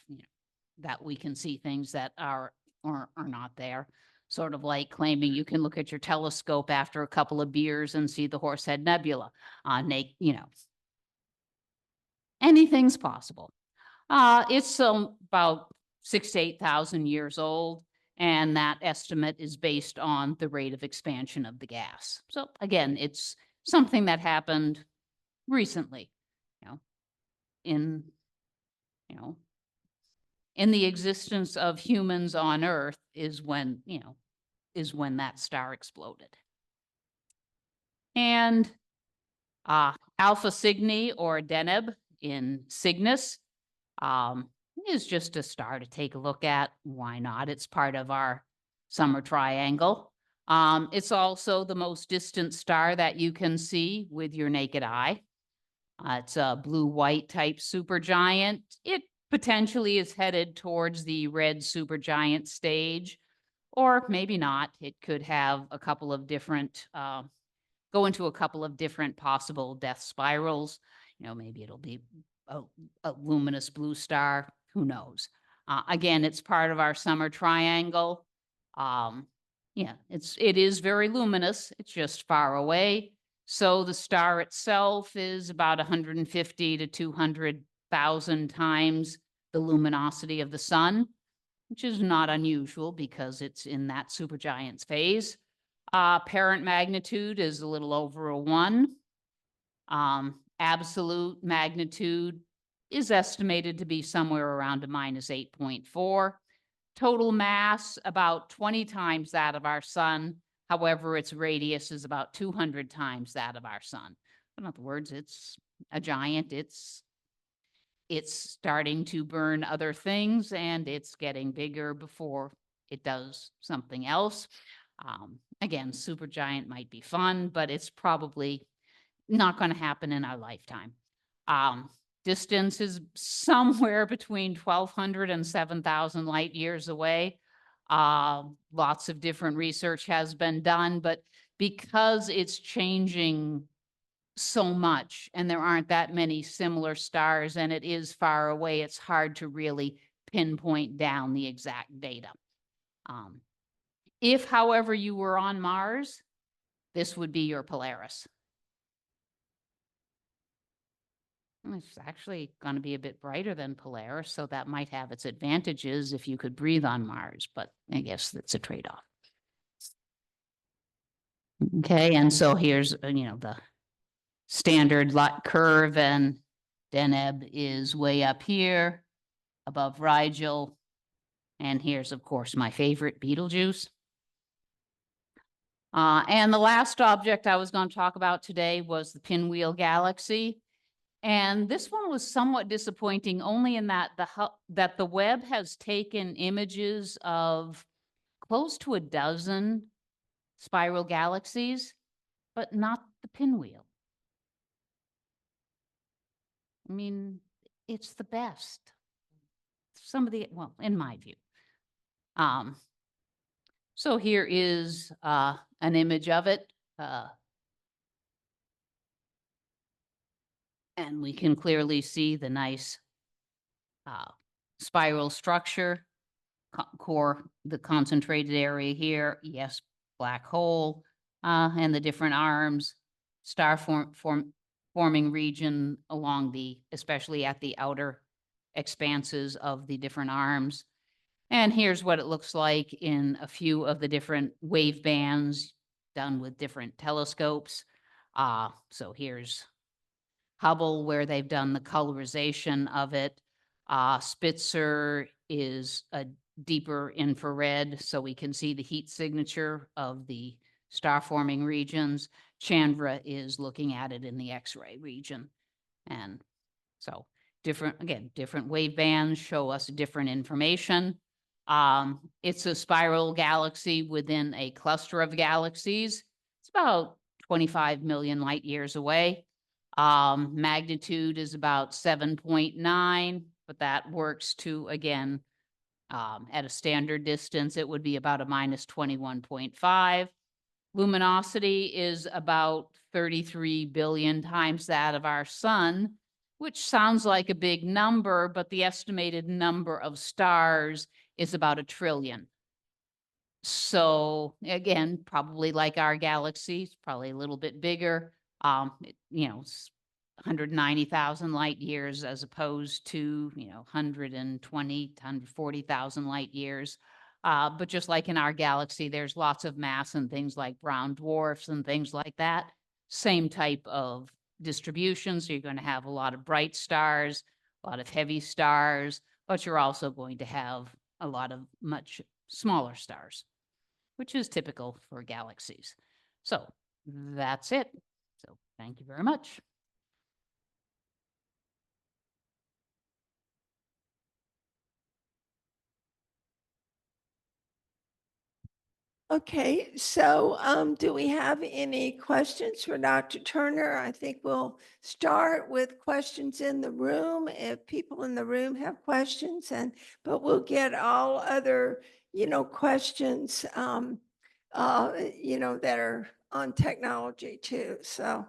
that we can see things that are not there. Sort of like claiming you can look at your telescope after a couple of beers and see the Horsehead Nebula. Anything's possible. It's about 6,000 to 8,000 years old, and that estimate is based on the rate of expansion of the gas. So again, it's something that happened recently. In the existence of humans on Earth is when that star exploded. And Alpha Cygni, or Deneb in Cygnus, is just a star to take a look at. Why not? It's part of our summer triangle. It's also the most distant star that you can see with your naked eye. It's a blue-white type supergiant. It potentially is headed towards the red supergiant stage, or maybe not. It could have a couple of different, go into a couple of different possible death spirals. Maybe it'll be a luminous blue star. Who knows? Again, it's part of our summer triangle. It is very luminous. It's just far away. So the star itself is about 150 to 200,000 times the luminosity of the sun. which is not unusual because it's in that supergiant's phase. Parent magnitude is a little over a 1. Absolute magnitude is estimated to be somewhere around a minus 8.4. Total mass, about 20 times that of our sun. However, its radius is about 200 times that of our sun. In other words, it's a giant. It's starting to burn other things, and it's getting bigger before it does something else. Again, supergiant might be fun, but it's probably not going to happen in our lifetime. Distance is somewhere between 1,200 and 7,000 light years away. Lots of different research has been done, but because it's changing so much and there aren't that many similar stars and it is far away, it's hard to really pinpoint down the exact data. If, however, you were on Mars, this would be your Polaris. It's actually going to be a bit brighter than Polaris, so that might have its advantages if you could breathe on Mars, but I guess that's a trade-off. Okay, and so here's, the standard lot curve, and Deneb is way up here above Rigel. And here's, of course, my favorite, Betelgeuse. And the last object I was going to talk about today was the Pinwheel Galaxy. And this one was somewhat disappointing only in that the Webb has taken images of close to a dozen spiral galaxies, but not the pinwheel. I mean, it's the best. Well, in my view. So here is an image of it. And we can clearly see the nice spiral structure, core, the concentrated area here, yes, black hole, and the different arms, star forming region along especially at the outer expanses of the different arms. And here's what it looks like in a few of the different wave bands done with different telescopes. So here's Hubble, where they've done the colorization of it. Spitzer is a deeper infrared, so we can see the heat signature of the star forming regions. Chandra is looking at it in the X-ray region. And so different wave bands show us different information. It's a spiral galaxy within a cluster of galaxies. It's about 25 million light years away. Magnitude is about 7.9, but that works to, again, at a standard distance, it would be about a minus 21.5. Luminosity is about 33 billion times that of our sun, which sounds like a big number, but the estimated number of stars is about 1 trillion. So again, probably like our galaxy, it's probably a little bit bigger. 190,000 light years as opposed to 120 to 140,000 light years. But just like in our galaxy, there's lots of mass and things like brown dwarfs and things like that. Same type of distribution. So you're going to have a lot of bright stars, a lot of heavy stars, but you're also going to have a lot of much smaller stars, which is typical for galaxies. So that's it. So thank you very much. Okay, so do we have any questions for Dr. Turner? I think we'll start with questions in the room if people in the room have questions, but we'll get all other, questions, that are on technology too. So,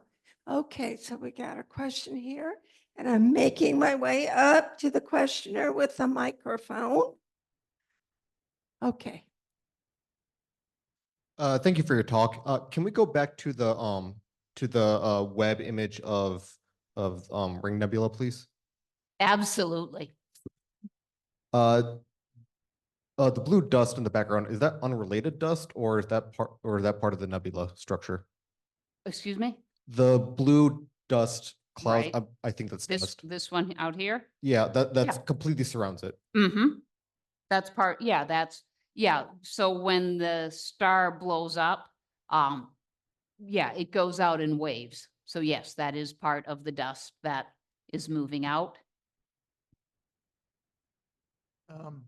okay, so we got a question here, and I'm making my way up to the questioner with the microphone. Okay. Thank you for your talk. Can we go back to the web image of Ring Nebula, please? Absolutely. The blue dust in the background, is that unrelated dust or is that part of the nebula structure? Excuse me? The blue dust clouds, Right. I think that's This, dust. this one out here? Yeah, that's Yeah. completely surrounds it. Mm-hmm. That's part, yeah, yeah. So when the star blows up, yeah, it goes out in waves. So yes, that is part of the dust that is moving out. Um,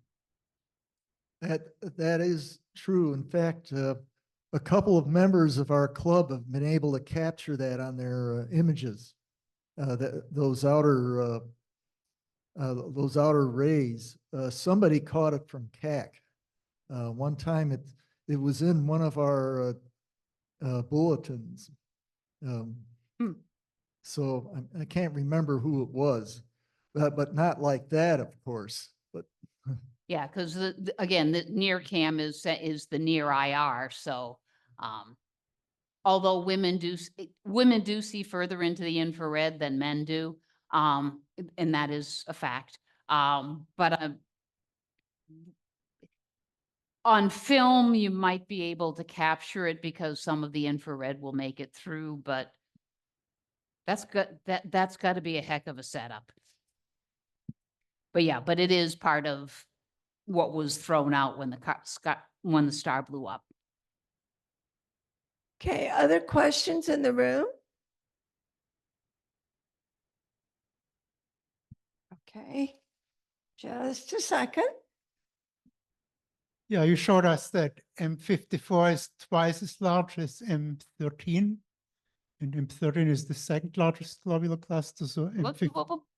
that is true. In fact, a couple of members of our club have been able to capture that on their images. Those outer rays. Somebody caught it from CAC. One time it was in one of our bulletins. Um, Hmm. So I can't remember who it was, but not like that, of course. But Yeah, because again, the near cam is the near IR. So, although women do see further into the infrared than men do, and that is a fact. But on film, you might be able to capture it because some of the infrared will make it through, but that's good. That's got to be a heck of a setup. But yeah, but it is part of what was thrown out when when the star blew up. Okay, other questions in the room? Okay, just a second. Yeah, you showed us that M54 is twice as large as M13, and M13 is the second largest globular cluster. So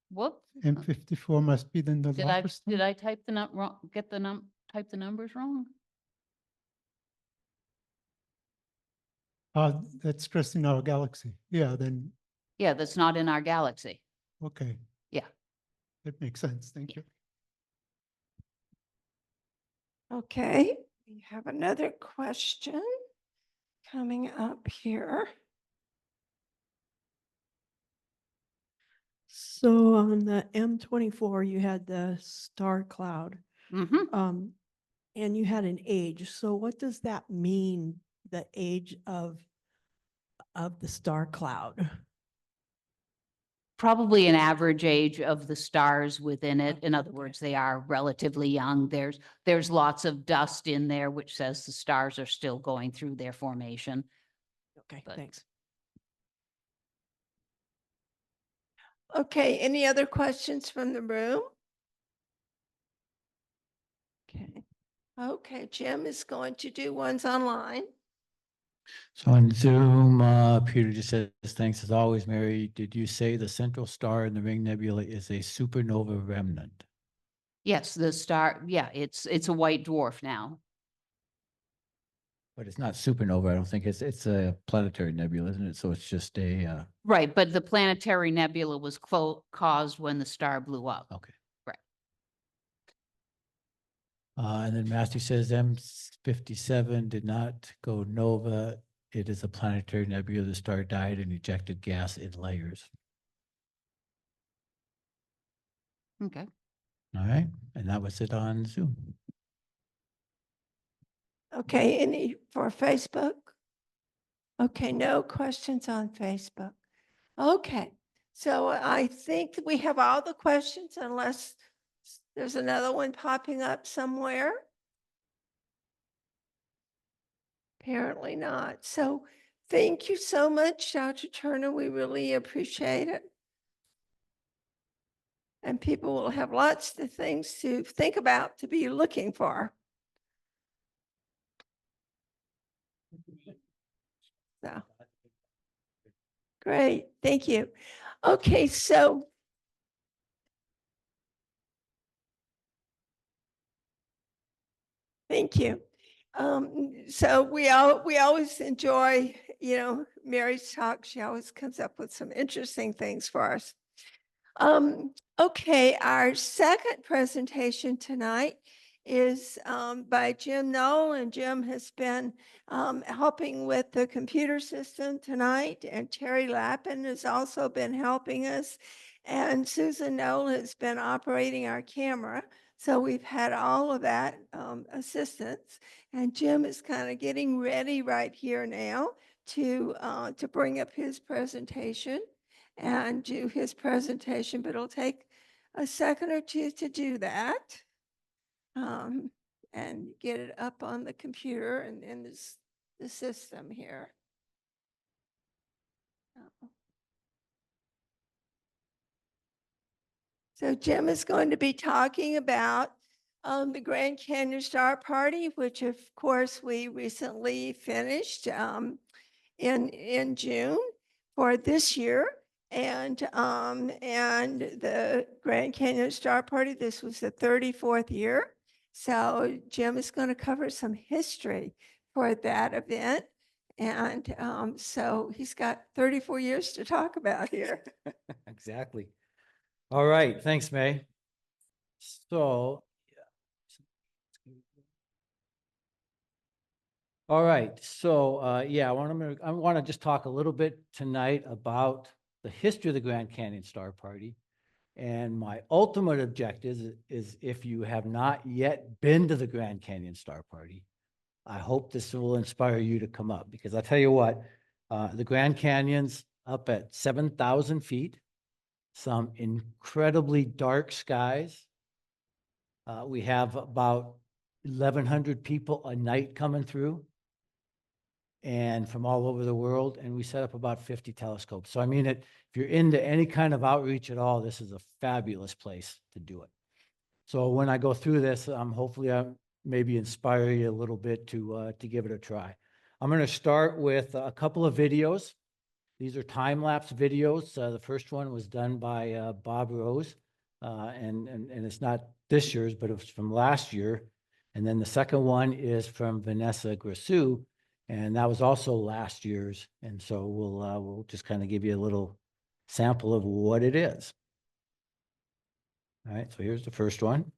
What? M54 must be then the Did largest one. I type the wrong? Type the numbers wrong? That's just in our galaxy. Yeah, then, Yeah, that's not in our galaxy. okay. Yeah. That makes sense. Thank you. Okay, we have another question coming up here. So on the M24, you had the star cloud, Mm-hmm. and you had an age. So what does that mean, the age of the star cloud? Probably an average age of the stars within it. In other Okay. words, they are relatively young. There's lots of dust in there, which says the stars are still going through their formation. Okay, But- thanks. Okay, any other questions from the room? Okay. Okay, Jim is going to do ones online. So on Zoom, Peter just says, thanks as always, Mary. Did you say the central star in the Ring Nebula is a supernova remnant? Yes, the star, yeah, it's a white dwarf now. But it's not supernova. I don't think it's a planetary nebula, isn't it? So it's just a, Right, but the planetary nebula was caused when the star blew up. okay. Right. And then Matthew says M57 did not go nova. It is a planetary nebula. The star died and ejected gas in layers. Okay. All right. And that was it on Zoom. Okay, any for Facebook? Okay, no questions on Facebook. Okay, so I think we have all the questions unless there's another one popping up somewhere. Apparently not. So thank you so much, Dr. Turner. We really appreciate it. And people will have lots of things to think about, to be looking for. So, great, thank you. Okay, so thank you. So we always enjoy, Mary's talk. She always comes up with some interesting things for us. Okay, our second presentation tonight is by Jim Knoll, and Jim has been helping with the computer system tonight, and Terry Lappin has also been helping us, and Susan Knoll has been operating our camera. So we've had all of that assistance, and Jim is kind of getting ready right here now to bring up his presentation and do his presentation, but it'll take a second or two to do that and get it up on the computer and in the system here. So Jim is going to be talking about the Grand Canyon Star Party, which of course we recently finished in June for this year. And the Grand Canyon Star Party, this was the 34th year. So Jim is going to cover some history for that event. And so he's got 34 years to talk about here. Exactly. All right, thanks, May. So, all right, so yeah, I want to just talk a little bit tonight about the history of the Grand Canyon Star Party. And my ultimate objective is if you have not yet been to the Grand Canyon Star Party, I hope this will inspire you to come up, because I'll tell you what, the Grand Canyon's up at 7,000 feet, some incredibly dark skies. We have about 1,100 people a night coming through, and from all over the world, and we set up about 50 telescopes. So I mean, if you're into any kind of outreach at all, this is a fabulous place to do it. So when I go through this, hopefully I maybe inspire you a little bit to give it a try. I'm going to start with a couple of videos. These are time-lapse videos. The first one was done by Bob Rose, and it's not this year's, but it was from last year. And then the second one is from Vanessa Grassu, and that was also last year's. And so we'll just kind of give you a little sample of what it is. All right, so here's the first one.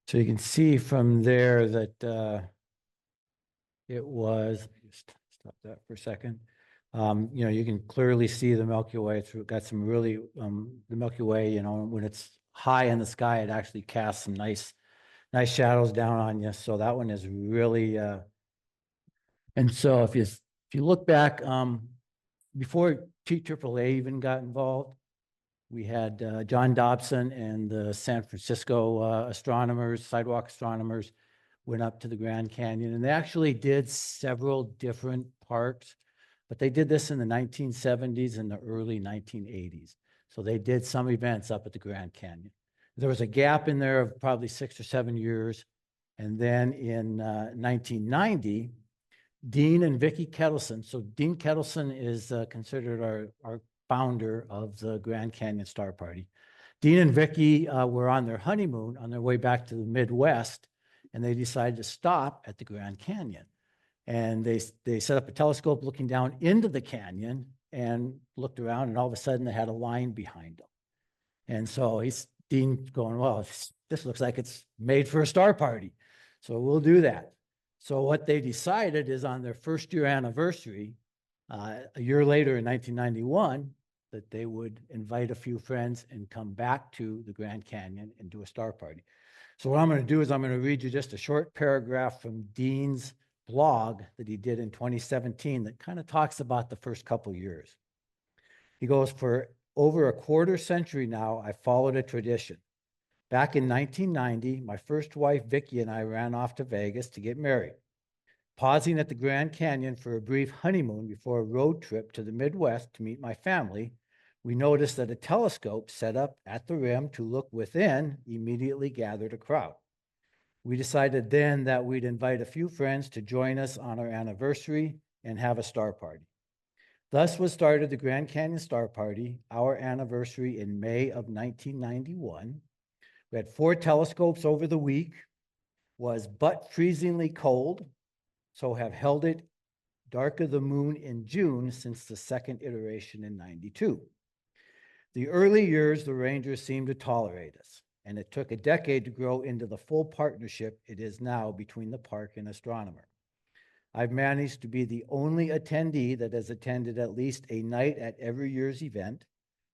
So you can see from there that it was, let me just stop that for a second. You know, you can clearly see the Milky Way through, got some really, the Milky Way, you know, when it's high in the sky, it actually casts some nice shadows down on you. So that one is really, and so if you look back, before TAAA even got involved, we had John Dobson and the San Francisco astronomers, sidewalk astronomers, went up to the Grand Canyon, and they actually did several different parks, but they did this in the 1970s and the early 1980s. So they did some events up at the Grand Canyon. There was a gap in there of probably 6 or 7 years. And then in 1990, Dean and Vicki Kettleson. So Dean Kettleson is considered our founder of the Grand Canyon Star Party. Dean and Vicki were on their honeymoon on their way back to the Midwest, and they decided to stop at the Grand Canyon. And they set up a telescope looking down into the canyon and looked around, and all of a sudden they had a line behind them. And so Dean going, well, this looks like it's made for a star party. So we'll do that. So what they decided is on their first year anniversary, a year later in 1991, that they would invite a few friends and come back to the Grand Canyon and do a star party. So what I'm going to do is I'm going to read you just a short paragraph from Dean's blog that he did in 2017 that kind of talks about the first couple years. He goes, for over a quarter century now, I followed a tradition. Back in 1990, my first wife, Vicki, and I ran off to Vegas to get married. Pausing at the Grand Canyon for a brief honeymoon before a road trip to the Midwest to meet my family, we noticed that a telescope set up at the rim to look within immediately gathered a crowd. We decided then that we'd invite a few friends to join us on our anniversary and have a star party. Thus was started the Grand Canyon Star Party, our anniversary in May of 1991. We had 4 telescopes over the week, was but freezingly cold, so have held it dark of the moon in June since the second iteration in 92. The early years, the Rangers seemed to tolerate us, and it took a decade to grow into the full partnership it is now between the park and Astronomer. I've managed to be the only attendee that has attended at least a night at every year's event,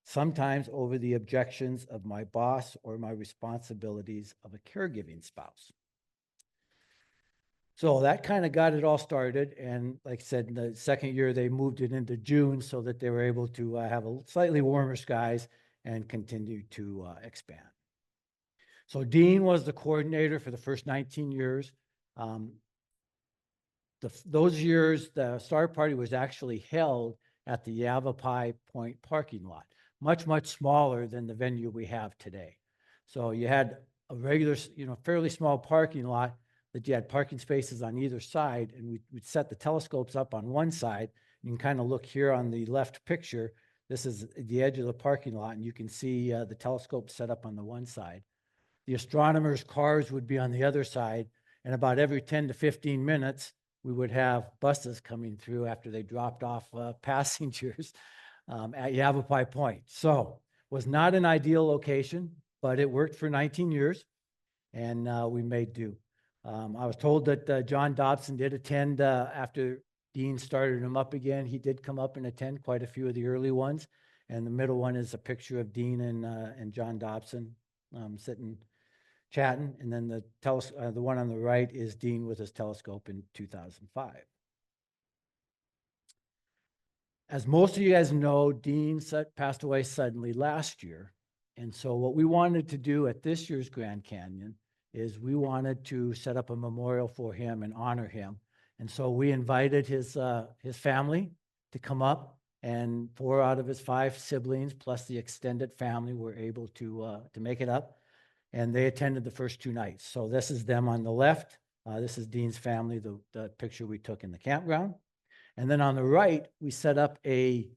sometimes over the objections of my boss or my responsibilities of a caregiving spouse. So that kind of got it all started. And like I said, in the second year, they moved it into June so that they were able to have a slightly warmer skies and continue to expand. So Dean was the coordinator for the first 19 years. Those years, the Star Party was actually held at the Yavapai Point parking lot, much, much smaller than the venue we have today. So you had a regular, fairly small parking lot that you had parking spaces on either side, and we'd set the telescopes up on one side. You can kind of look here on the left picture. This is the edge of the parking lot, and you can see the telescope set up on the one side. The astronomers' cars would be on the other side, and about every 10 to 15 minutes, we would have buses coming through after they dropped off passengers at Yavapai Point. So was not an ideal location, but it worked for 19 years, and we made do. I was told that John Dobson did attend after Dean started him up again. He did come up and attend quite a few of the early ones, and the middle one is a picture of Dean and John Dobson sitting chatting, and then the one on the right is Dean with his telescope in 2005. As most of you guys know, Dean passed away suddenly last year, and so what we wanted to do at this year's Grand Canyon is we wanted to set up a memorial for him and honor him, and so we invited his family to come up, and 4 out of his 5 siblings plus the extended family were able to make it up. And they attended the first 2 nights. So this is them on the left. This is Dean's family, the picture we took in the campground. And then on the right, we set up a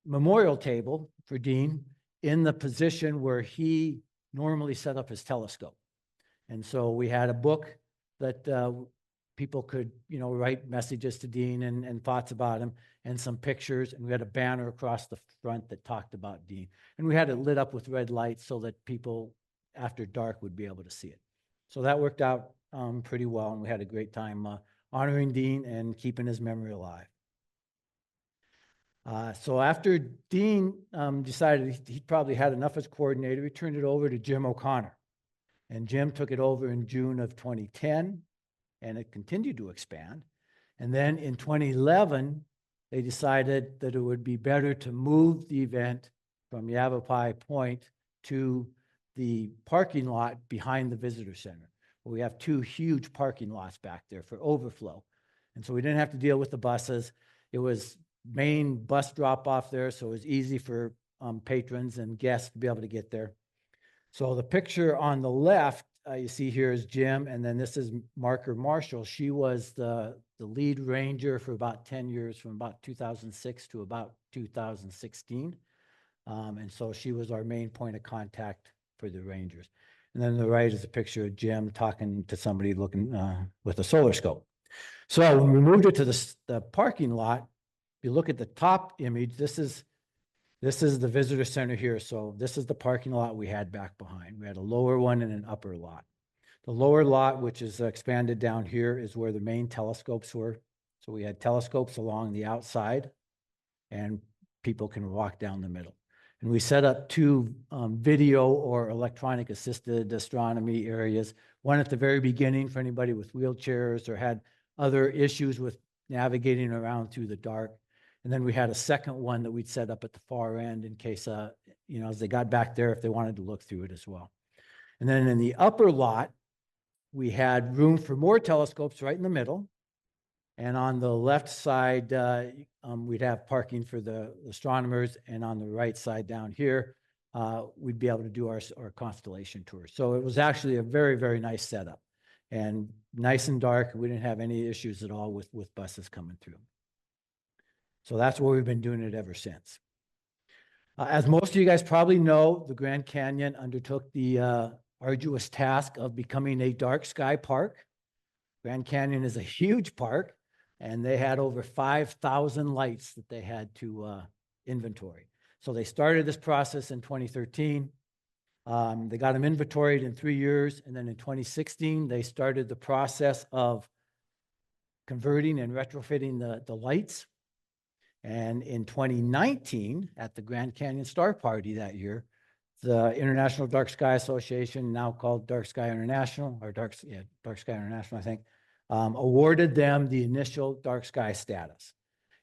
memorial table for Dean in the position where he normally set up his telescope. And so we had a book that people could, write messages to Dean and thoughts about him, and some pictures. And we had a banner across the front that talked about Dean. And we had it lit up with red lights so that people after dark would be able to see it. So that worked out pretty well, and we had a great time honoring Dean and keeping his memory alive. So after Dean decided he probably had enough as coordinator, he turned it over to Jim O'Connor. And Jim took it over in June of 2010, and it continued to expand. And then in 2011, they decided that it would be better to move the event from Yavapai Point to the parking lot behind the visitor center. We have 2 huge parking lots back there for overflow. And so we didn't have to deal with the buses. It was main bus drop off there, so it was easy for patrons and guests to be able to get there. So the picture on the left you see here is Jim, and then this is Marker Marshall. She was the lead ranger for about 10 years, from about 2006 to about 2016. And so she was our main point of contact for the Rangers. And then on the right is a picture of Jim talking to somebody looking with a solar scope. So when we moved it to the parking lot, if you look at the top image, this is the visitor center here. So this is the parking lot we had back behind. We had a lower one and an upper lot. The lower lot, which is expanded down here, is where the main telescopes were. So we had telescopes along the outside, and people can walk down the middle. And we set up 2 video or electronic assisted astronomy areas, one at the very beginning for anybody with wheelchairs or had other issues with navigating around through the dark. And then we had a second one that we'd set up at the far end in case, as they got back there, if they wanted to look through it as well. And then in the upper lot, we had room for more telescopes right in the middle. And on the left side, we'd have parking for the astronomers. And on the right side down here, we'd be able to do our constellation tour. So it was actually a very, very nice setup and nice and dark. We didn't have any issues at all with buses coming through. So that's where we've been doing it ever since. As most of you guys probably know, the Grand Canyon undertook the arduous task of becoming a dark sky park. Grand Canyon is a huge park, and they had over 5,000 lights that they had to inventory. So they started this process in 2013. They got them inventoried in 3 years, and then in 2016, they started the process of converting and retrofitting the lights. And in 2019, at the Grand Canyon Star Party that year, the International Dark Sky Association, now called Dark Sky International, or Dark Sky International, I think, awarded them the initial dark sky status.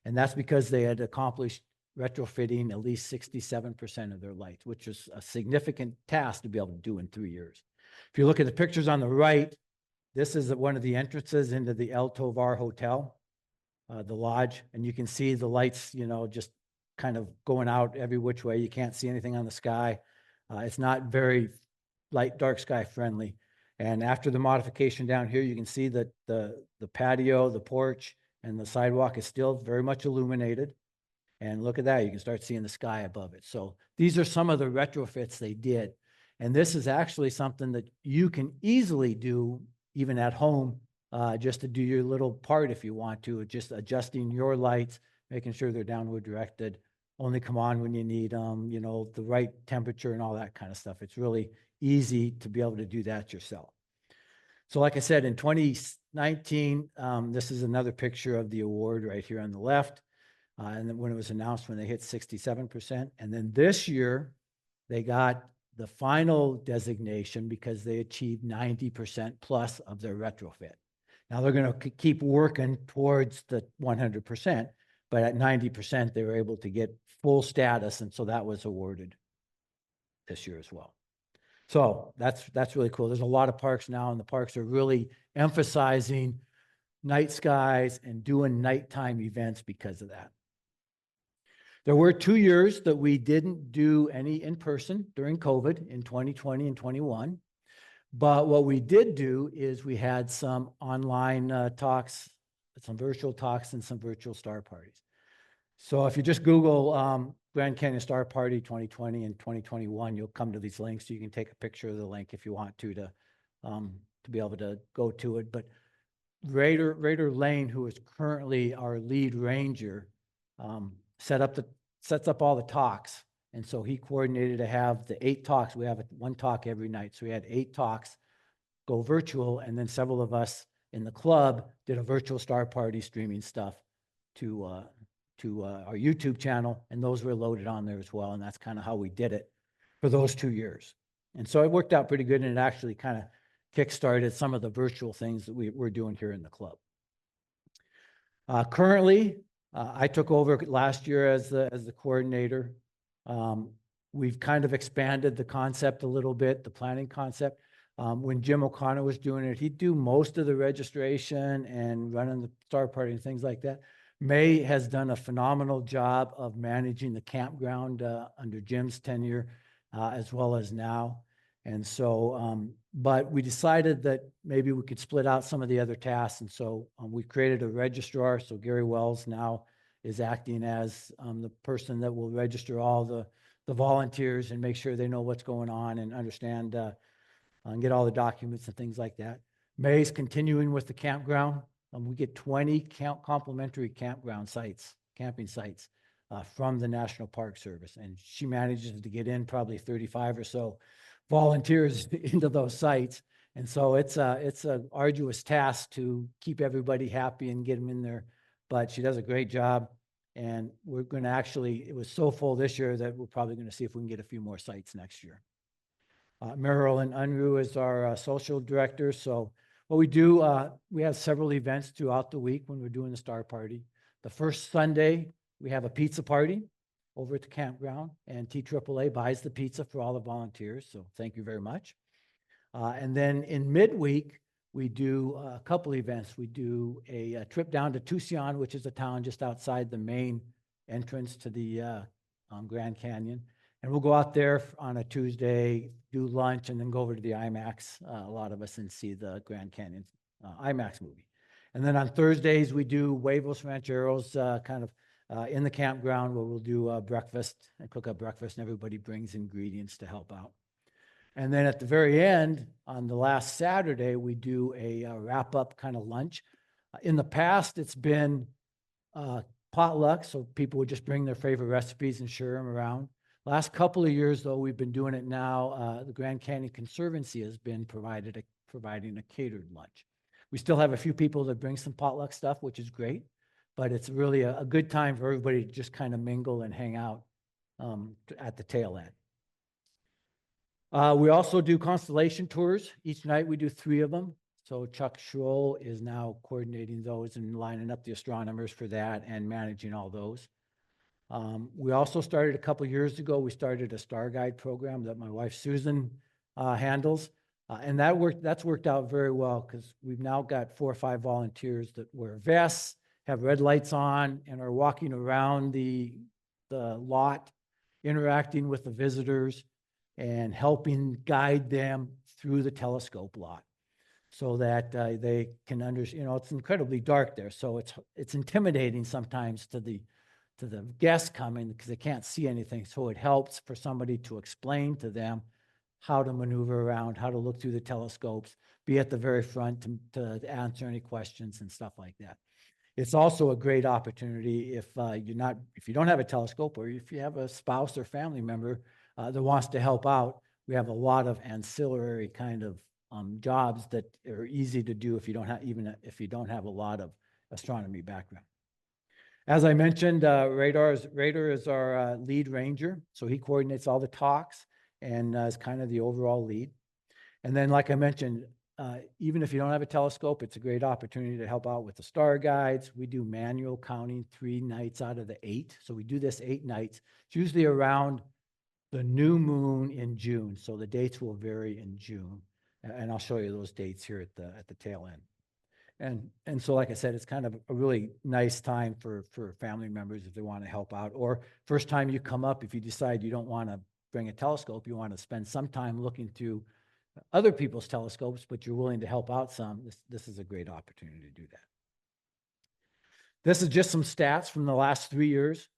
And that's because they had accomplished retrofitting at least 67% of their lights, which is a significant task to be able to do in 3 years. If you look at the pictures on the right, this is one of the entrances into the El Tovar Hotel, the lodge, and you can see the lights, you know, just kind of going out every which way. You can't see anything on the sky. It's not very light, dark sky friendly. And after the modification down here, you can see that the patio, the porch, and the sidewalk is still very much illuminated. And look at that, you can start seeing the sky above it. So these are some of the retrofits they did. And this is actually something that you can easily do even at home, just to do your little part if you want to, just adjusting your lights, making sure they're downward directed, only come on when you need them, you know, the right temperature and all that kind of stuff. It's really easy to be able to do that yourself. So like I said, in 2019, this is another picture of the award right here on the left. And then when it was announced, when they hit 67%. And then this year, they got the final designation because they achieved 90% plus of their retrofit. Now they're going to keep working towards the 100%, but at 90%, they were able to get full status. And so that was awarded this year as well. So that's really cool. There's a lot of parks now, and the parks are really emphasizing night skies and doing nighttime events because of that. There were 2 years that we didn't do any in person during COVID in 2020 and 21. But what we did do is we had some online talks, some virtual talks, and some virtual star parties. So if you just Google Grand Canyon Star Party 2020 and 2021, you'll come to these links. So you can take a picture of the link if you want to be able to go to it. But Raider Lane, who is currently our lead ranger, sets up all the talks. And so he coordinated to have the 8 talks. We have one talk every night. So we had 8 talks go virtual. And then several of us in the club did a virtual star party streaming stuff to our YouTube channel. And those were loaded on there as well. And that's kind of how we did it for those 2 years. And so it worked out pretty good. And it actually kind of kickstarted some of the virtual things that we're doing here in the club. Currently, I took over last year as the coordinator. We've kind of expanded the concept a little bit, the planning concept. When Jim O'Connor was doing it, he'd do most of the registration and running the star party and things like that. May has done a phenomenal job of managing the campground under Jim's tenure, as well as now. And so, but we decided that maybe we could split out some of the other tasks. And so we created a registrar. So Gary Wells now is acting as the person that will register all the volunteers and make sure they know what's going on and understand and get all the documents and things like that. May's continuing with the campground. We get 20 complimentary campground sites, camping sites from the National Park Service. And she manages to get in probably 35 or so volunteers into those sites. And so it's a arduous task to keep everybody happy and get them in there. But she does a great job. And we're going to actually, it was so full this year that we're probably going to see if we can get a few more sites next year. Marilyn Unruh is our social director. So what we do, we have several events throughout the week when we're doing the star party. The first Sunday, we have a pizza party over at the campground, and TAAA buys the pizza for all the volunteers. So thank you very much. And then in midweek, we do a couple events. We do a trip down to Tucson, which is a town just outside the main entrance to the Grand Canyon. And we'll go out there on a Tuesday, do lunch, and then go over to the IMAX, a lot of us, and see the Grand Canyon IMAX movie. And then on Thursdays, we do Huevos Rancheros kind of in the campground, where we'll do breakfast and cook up breakfast, and everybody brings ingredients to help out. And then at the very end, on the last Saturday, we do a wrap-up kind of lunch. In the past, it's been potluck, so people would just bring their favorite recipes and share them around. Last couple of years, though, we've been doing it now. The Grand Canyon Conservancy has been providing a catered lunch. We still have a few people that bring some potluck stuff, which is great, but it's really a good time for everybody to just kind of mingle and hang out at the tail end. We also do constellation tours. Each night we do 3 of them. So Chuck Schroll is now coordinating those and lining up the astronomers for that and managing all those. We also started a couple years ago, we started a star guide program that my wife Susan handles. And that's worked out very well because we've now got 4 or 5 volunteers that wear vests, have red lights on, and are walking around the lot, interacting with the visitors and helping guide them through the telescope lot so that they can understand, it's incredibly dark there. So it's intimidating sometimes to the guests coming because they can't see anything. So it helps for somebody to explain to them how to maneuver around, how to look through the telescopes, be at the very front to answer any questions and stuff like that. It's also a great opportunity if you don't have a telescope, or if you have a spouse or family member that wants to help out. We have a lot of ancillary kind of jobs that are easy to do if you don't have a lot of astronomy background. As I mentioned, Radar is our lead ranger, so he coordinates all the talks and is kind of the overall lead. And then, like I mentioned, even if you don't have a telescope, it's a great opportunity to help out with the star guides. We do manual counting 3 nights out of the 8. So we do this 8 nights. It's usually around the new moon in June. So the dates will vary in June. And I'll show you those dates here at the tail end. And so, like I said, it's kind of a really nice time for family members if they want to help out. Or first time you come up, if you decide you don't want to bring a telescope, you want to spend some time looking through other people's telescopes, but you're willing to help out some, this is a great opportunity to do that. This is just some stats from the last 3 years.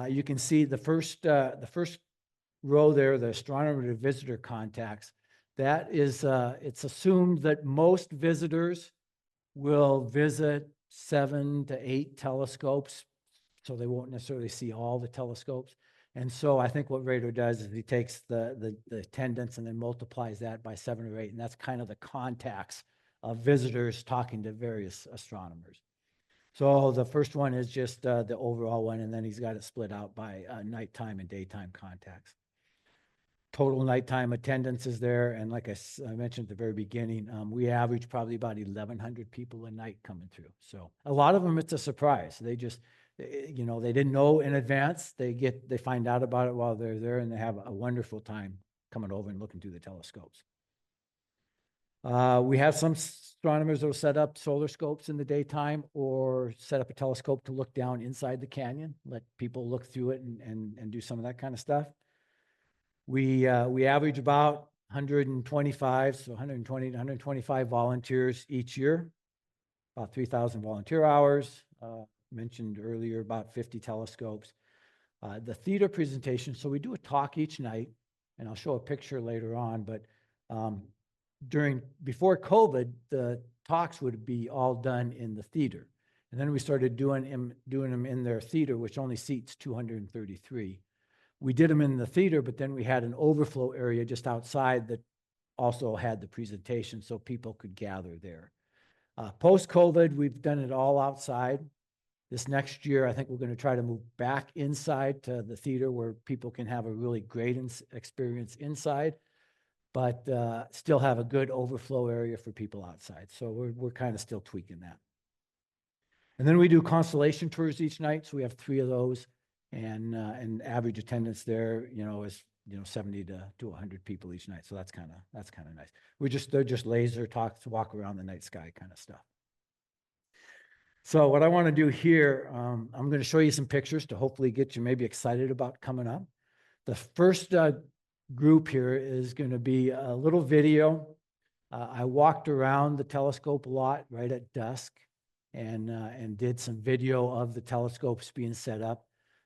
You can see the first row there, the astronomer to visitor contacts. That is, it's assumed that most visitors will visit 7 to 8 telescopes, so they won't necessarily see all the telescopes. And so I think what Radar does is he takes the attendance and then multiplies that by 7 or 8, and that's kind of the contacts of visitors talking to various astronomers. So the first one is just the overall one, and then he's got it split out by nighttime and daytime contacts. Total nighttime attendance is there, and like I mentioned at the very beginning, we average probably about 1,100 people a night coming through. So a lot of them, it's a surprise. They just, they didn't know in advance. They find out about it while they're there, and they have a wonderful time coming over and looking through the telescopes. We have some astronomers that will set up solar scopes in the daytime or set up a telescope to look down inside the canyon, let people look through it and do some of that kind of stuff. We average about 125, so 120 to 125 volunteers each year, about 3,000 volunteer hours. Mentioned earlier about 50 telescopes. The theater presentation, so we do a talk each night, and I'll show a picture later on, but before COVID, the talks would be all done in the theater. And then we started doing them in their theater, which only seats 233. We did them in the theater, but then we had an overflow area just outside that also had the presentation so people could gather there. Post-COVID, we've done it all outside. This next year, I think we're going to try to move back inside to the theater where people can have a really great experience inside, but still have a good overflow area for people outside. So we're kind of still tweaking that. And then we do constellation tours each night. So we have 3 of those, and average attendance there, is 70 to 100 people each night. So that's kind of nice. They're just laser talks, walk around the night sky kind of stuff. So what I want to do here, I'm going to show you some pictures to hopefully get you maybe excited about coming up. The first group here is going to be a little video. I walked around the telescope a lot right at dusk and did some video of the telescopes being set up.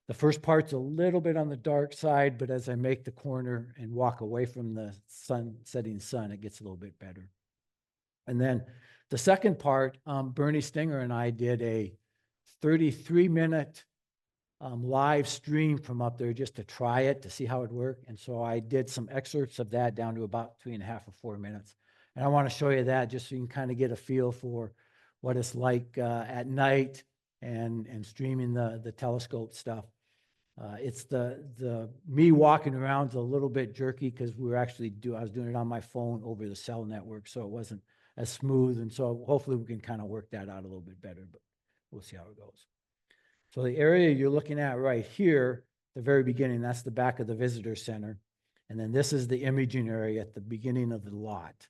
The first part's a little bit on the dark side, but as I make the corner and walk away from the setting sun, it gets a little bit better. And then the second part, Bernie Stinger and I did a 33-minute live stream from up there just to try it, to see how it worked. And so I did some excerpts of that down to about 3.5 or 4 minutes. And I want to show you that just so you can kind of get a feel for what it's like at night and streaming the telescope stuff. It's the me walking around is a little bit jerky because I was doing it on my phone over the cell network, so it wasn't as smooth. And so hopefully we can kind of work that out a little bit better, but we'll see how it goes. So the area you're looking at right here, the very beginning, that's the back of the visitor center. And then this is the imaging area at the beginning of the lot.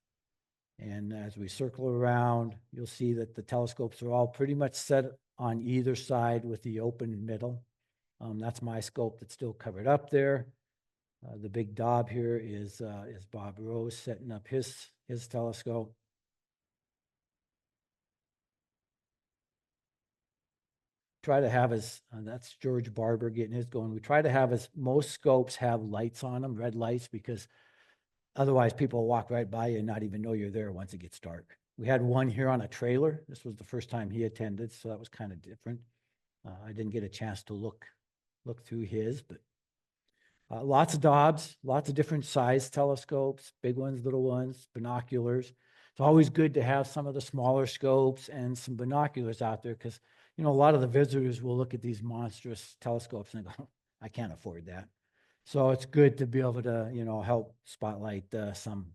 And as we circle around, you'll see that the telescopes are all pretty much set on either side with the open middle. That's my scope that's still covered up there. The big daub here is Bob Rose setting up his telescope. Try to have that's George Barber getting his going. We try to have most scopes have lights on them, red lights, because otherwise people walk right by you and not even know you're there once it gets dark. We had one here on a trailer. This was the first time he attended, so that was kind of different. I didn't get a chance to look through his, but lots of Dobbs, lots of different size telescopes, big ones, little ones, binoculars. It's always good to have some of the smaller scopes and some binoculars out there because, a lot of the visitors will look at these monstrous telescopes and go, I can't afford that. So it's good to be able to, help spotlight some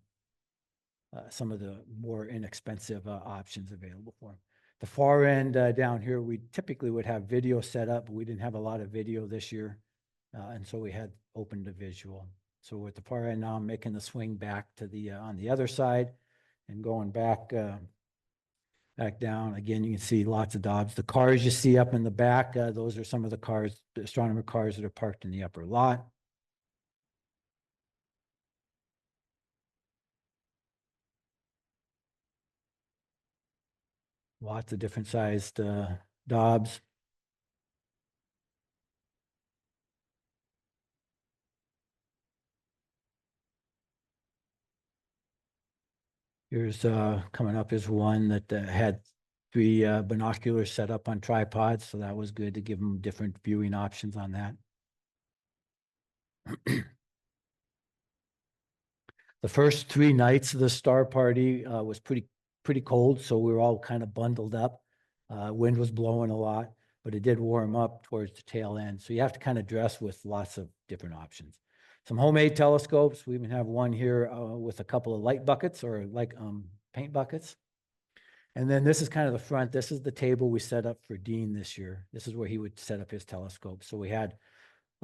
of the more inexpensive options available for them. The far end down here, we typically would have video set up, but we didn't have a lot of video this year. And so we had open to visual. So at the far end now, I'm making the swing back to the on the other side and going back down. Again, you can see lots of Dobbs. The cars you see up in the back, those are some of the astronomer cars that are parked in the upper lot. Lots of different sized Dobbs. Here's coming up is one that had 3 binoculars set up on tripods, so that was good to give them different viewing options on that. The first 3 nights of the star party was pretty cold, so we were all kind of bundled up. Wind was blowing a lot, but it did warm up towards the tail end. So you have to kind of dress with lots of different options. Some homemade telescopes. We even have one here with a couple of light buckets or like paint buckets. And then this is kind of the front. This is the table we set up for Dean this year. This is where he would set up his telescope. So we had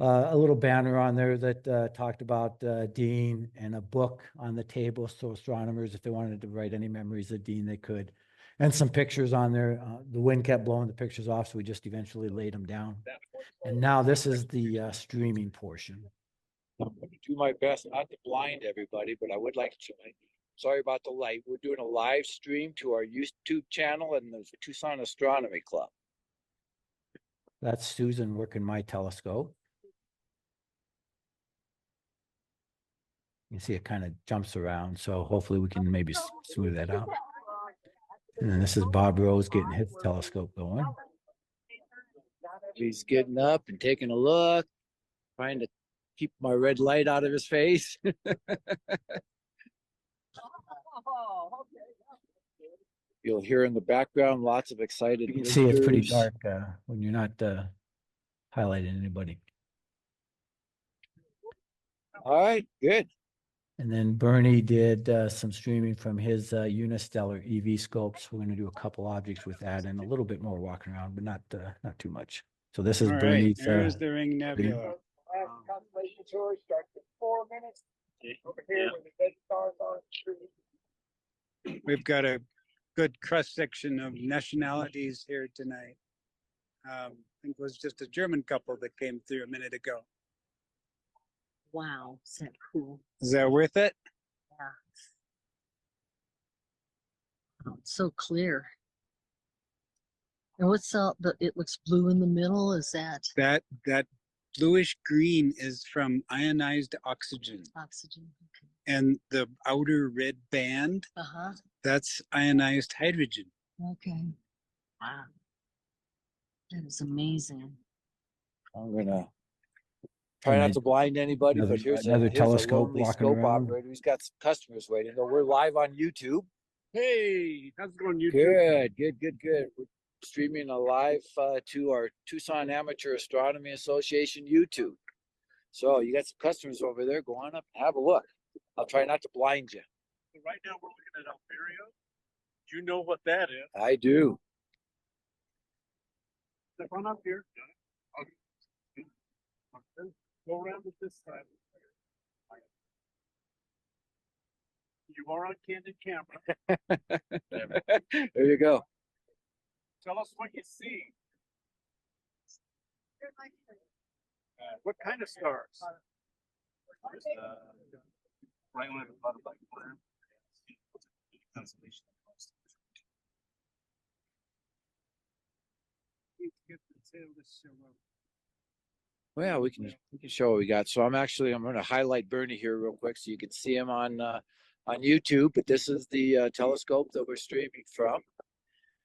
a little banner on there that talked about Dean and a book on the table. So astronomers, if they wanted to write any memories of Dean, they could. And some pictures on there. The wind kept blowing the pictures off, so we just eventually laid them down. And now this is the streaming portion. I'm going to do my best not to blind everybody, but I would like to. Sorry about the light. We're doing a live stream to our YouTube channel and the Tucson Astronomy Club. That's Susan working my telescope. You see it kind of jumps around, so hopefully we can maybe smooth that out. And then this is Bob Rose getting his telescope going. He's getting up and taking a look, trying to keep my red light out of his face. You'll hear in the background lots of excited You can see it's pretty visitors. dark when you're not highlighting anybody. All right, good. And then Bernie did some streaming from his Unistellar EV scopes. We're going to do a couple objects with that and a little bit more walking around, but not too much. So this is All right, Bernie's. there's the Ring Nebula. Constellation tour starts in 4 minutes. Over here Yeah. where the dead stars are. We've got a good cross section of nationalities here tonight. I think it was just a German couple that came through a minute ago. Wow, is that cool? Is that worth it? Yeah. Oh, it's so clear. And what's up? It looks blue in the middle. Is that? That bluish green is from ionized oxygen. Oxygen. And the outer red band, Uh-huh. that's ionized hydrogen. Okay. Wow. That is amazing. I'm gonna try not to blind anybody, another- but here's another here's telescope lonely walking scope around. operator who's got some customers waiting. So we're live on YouTube. Hey, how's it going, YouTube? Good. We're streaming live to our Tucson Amateur Astronomy Association YouTube. So you got some customers over there. Go on up and have a look. I'll try not to blind you. So right now we're looking at Alberio. Do you know what that is? I do. Step on up here. Okay. Go around to this side. You are on candid camera. There you go. Tell us what you see. What kind of stars? Right one at the bottom, like constellation. Well, we can show what we got. So I'm going to highlight Bernie here real quick so you can see him on YouTube. But this is the telescope that we're streaming from.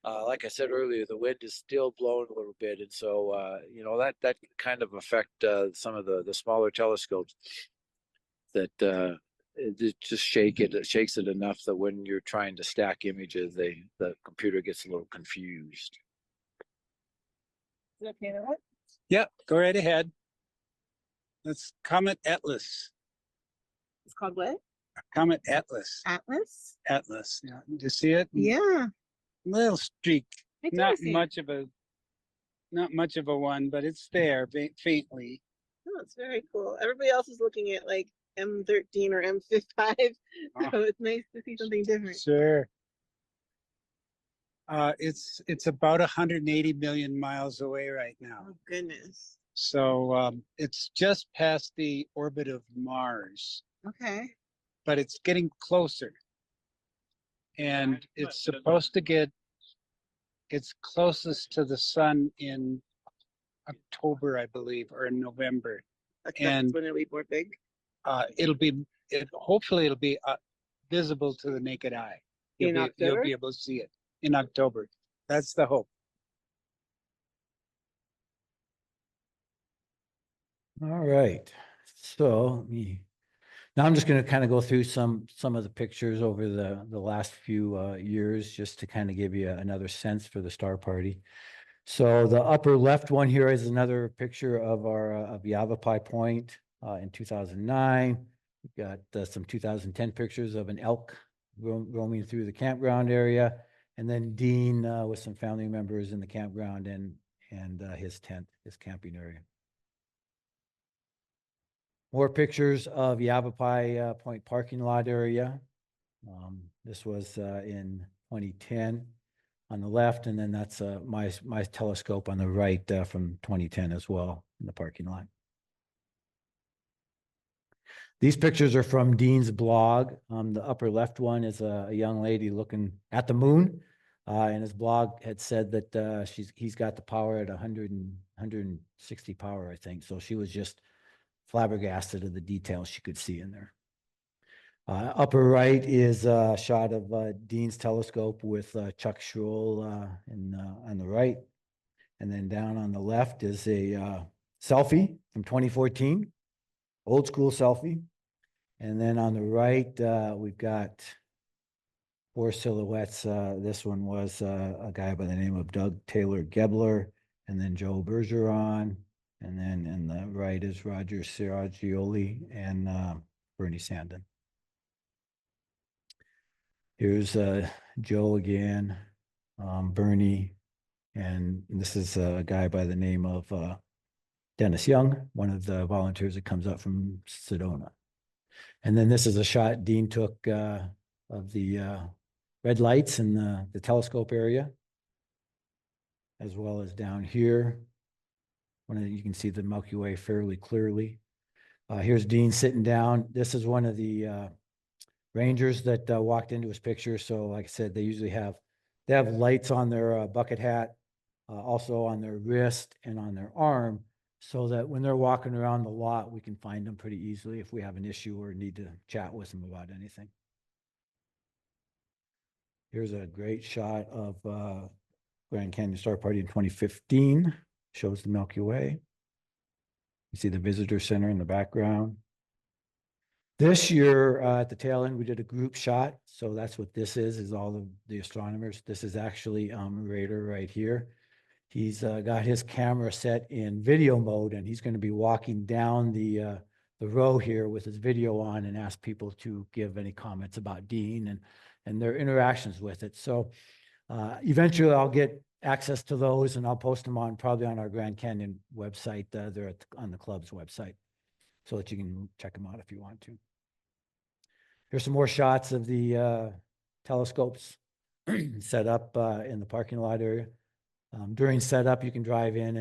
Like I said earlier, the wind is still blowing a little bit, and so you know that kind of affect some of the smaller telescopes. That it just shakes it enough that when you're trying to stack images, the computer gets a little confused. Is it okay to what? Yep, go right ahead. That's Comet Atlas. It's called what? Comet Atlas. Atlas? Atlas. Yeah. Do you see it? Yeah. Little streak. I do Not see it. not much of a one, but it's there faintly. Oh, it's very cool. Everybody else is looking at like M13 or M5, so it's nice to see something different. Sure. It's about 180 million miles away right now. Oh goodness. So it's just past the orbit of Mars, Okay. but it's getting closer. And it's supposed to get its closest to the sun in October, I believe, or in November. That's And when it'll be more big. Hopefully it'll be visible to the naked eye. In You'll October? be able to see it in October. That's the hope. All right, so now I'm just going to kind of go through some of the pictures over the last few years, just to kind of give you another sense for the star party. So the upper left one here is another picture of our of Yavapai Point in 2009. We've got some 2010 pictures of an elk roaming through the campground area, and then Dean with some family members in the campground and his tent, his camping area. More pictures of Yavapai Point parking lot area. This was in 2010 on the left, and then that's my telescope on the right from 2010 as well in the parking lot. These pictures are from Dean's blog. The upper left one is a young lady looking at the moon, and his blog had said that he's got the power at 160 power, I think. So she was just flabbergasted of the details she could see in there. Upper right is a shot of Dean's telescope with Chuck Schroll on the right. And then down on the left is a selfie from 2014, old school selfie. And then on the right, we've got 4 silhouettes. This one was a guy by the name of Doug Taylor Gebler, and then Joe Bergeron. And then in the right is Roger Siragioli and Bernie Sandin. Here's Joe again, Bernie, and this is a guy by the name of Dennis Young, one of the volunteers that comes up from Sedona. And then this is a shot Dean took of the red lights in the telescope area, as well as down here. You can see the Milky Way fairly clearly. Here's Dean sitting down. This is one of the rangers that walked into his picture. So like I said, they have lights on their bucket hat, also on their wrist and on their arm, so that when they're walking around the lot, we can find them pretty easily if we have an issue or need to chat with them about anything. Here's a great shot of Grand Canyon Star Party in 2015. Shows the Milky Way. You see the visitor center in the background. This year at the tail end, we did a group shot. So that's what this is all of the astronomers. This is actually Raider right here. He's got his camera set in video mode, and he's going to be walking down the row here with his video on and ask people to give any comments about Dean and their interactions with it. So eventually I'll get access to those and I'll post them probably on our Grand Canyon website. They're on the club's website so that you can check them out if you want to. Here's some more shots of the telescopes set up in the parking lot area. During setup, you can drive in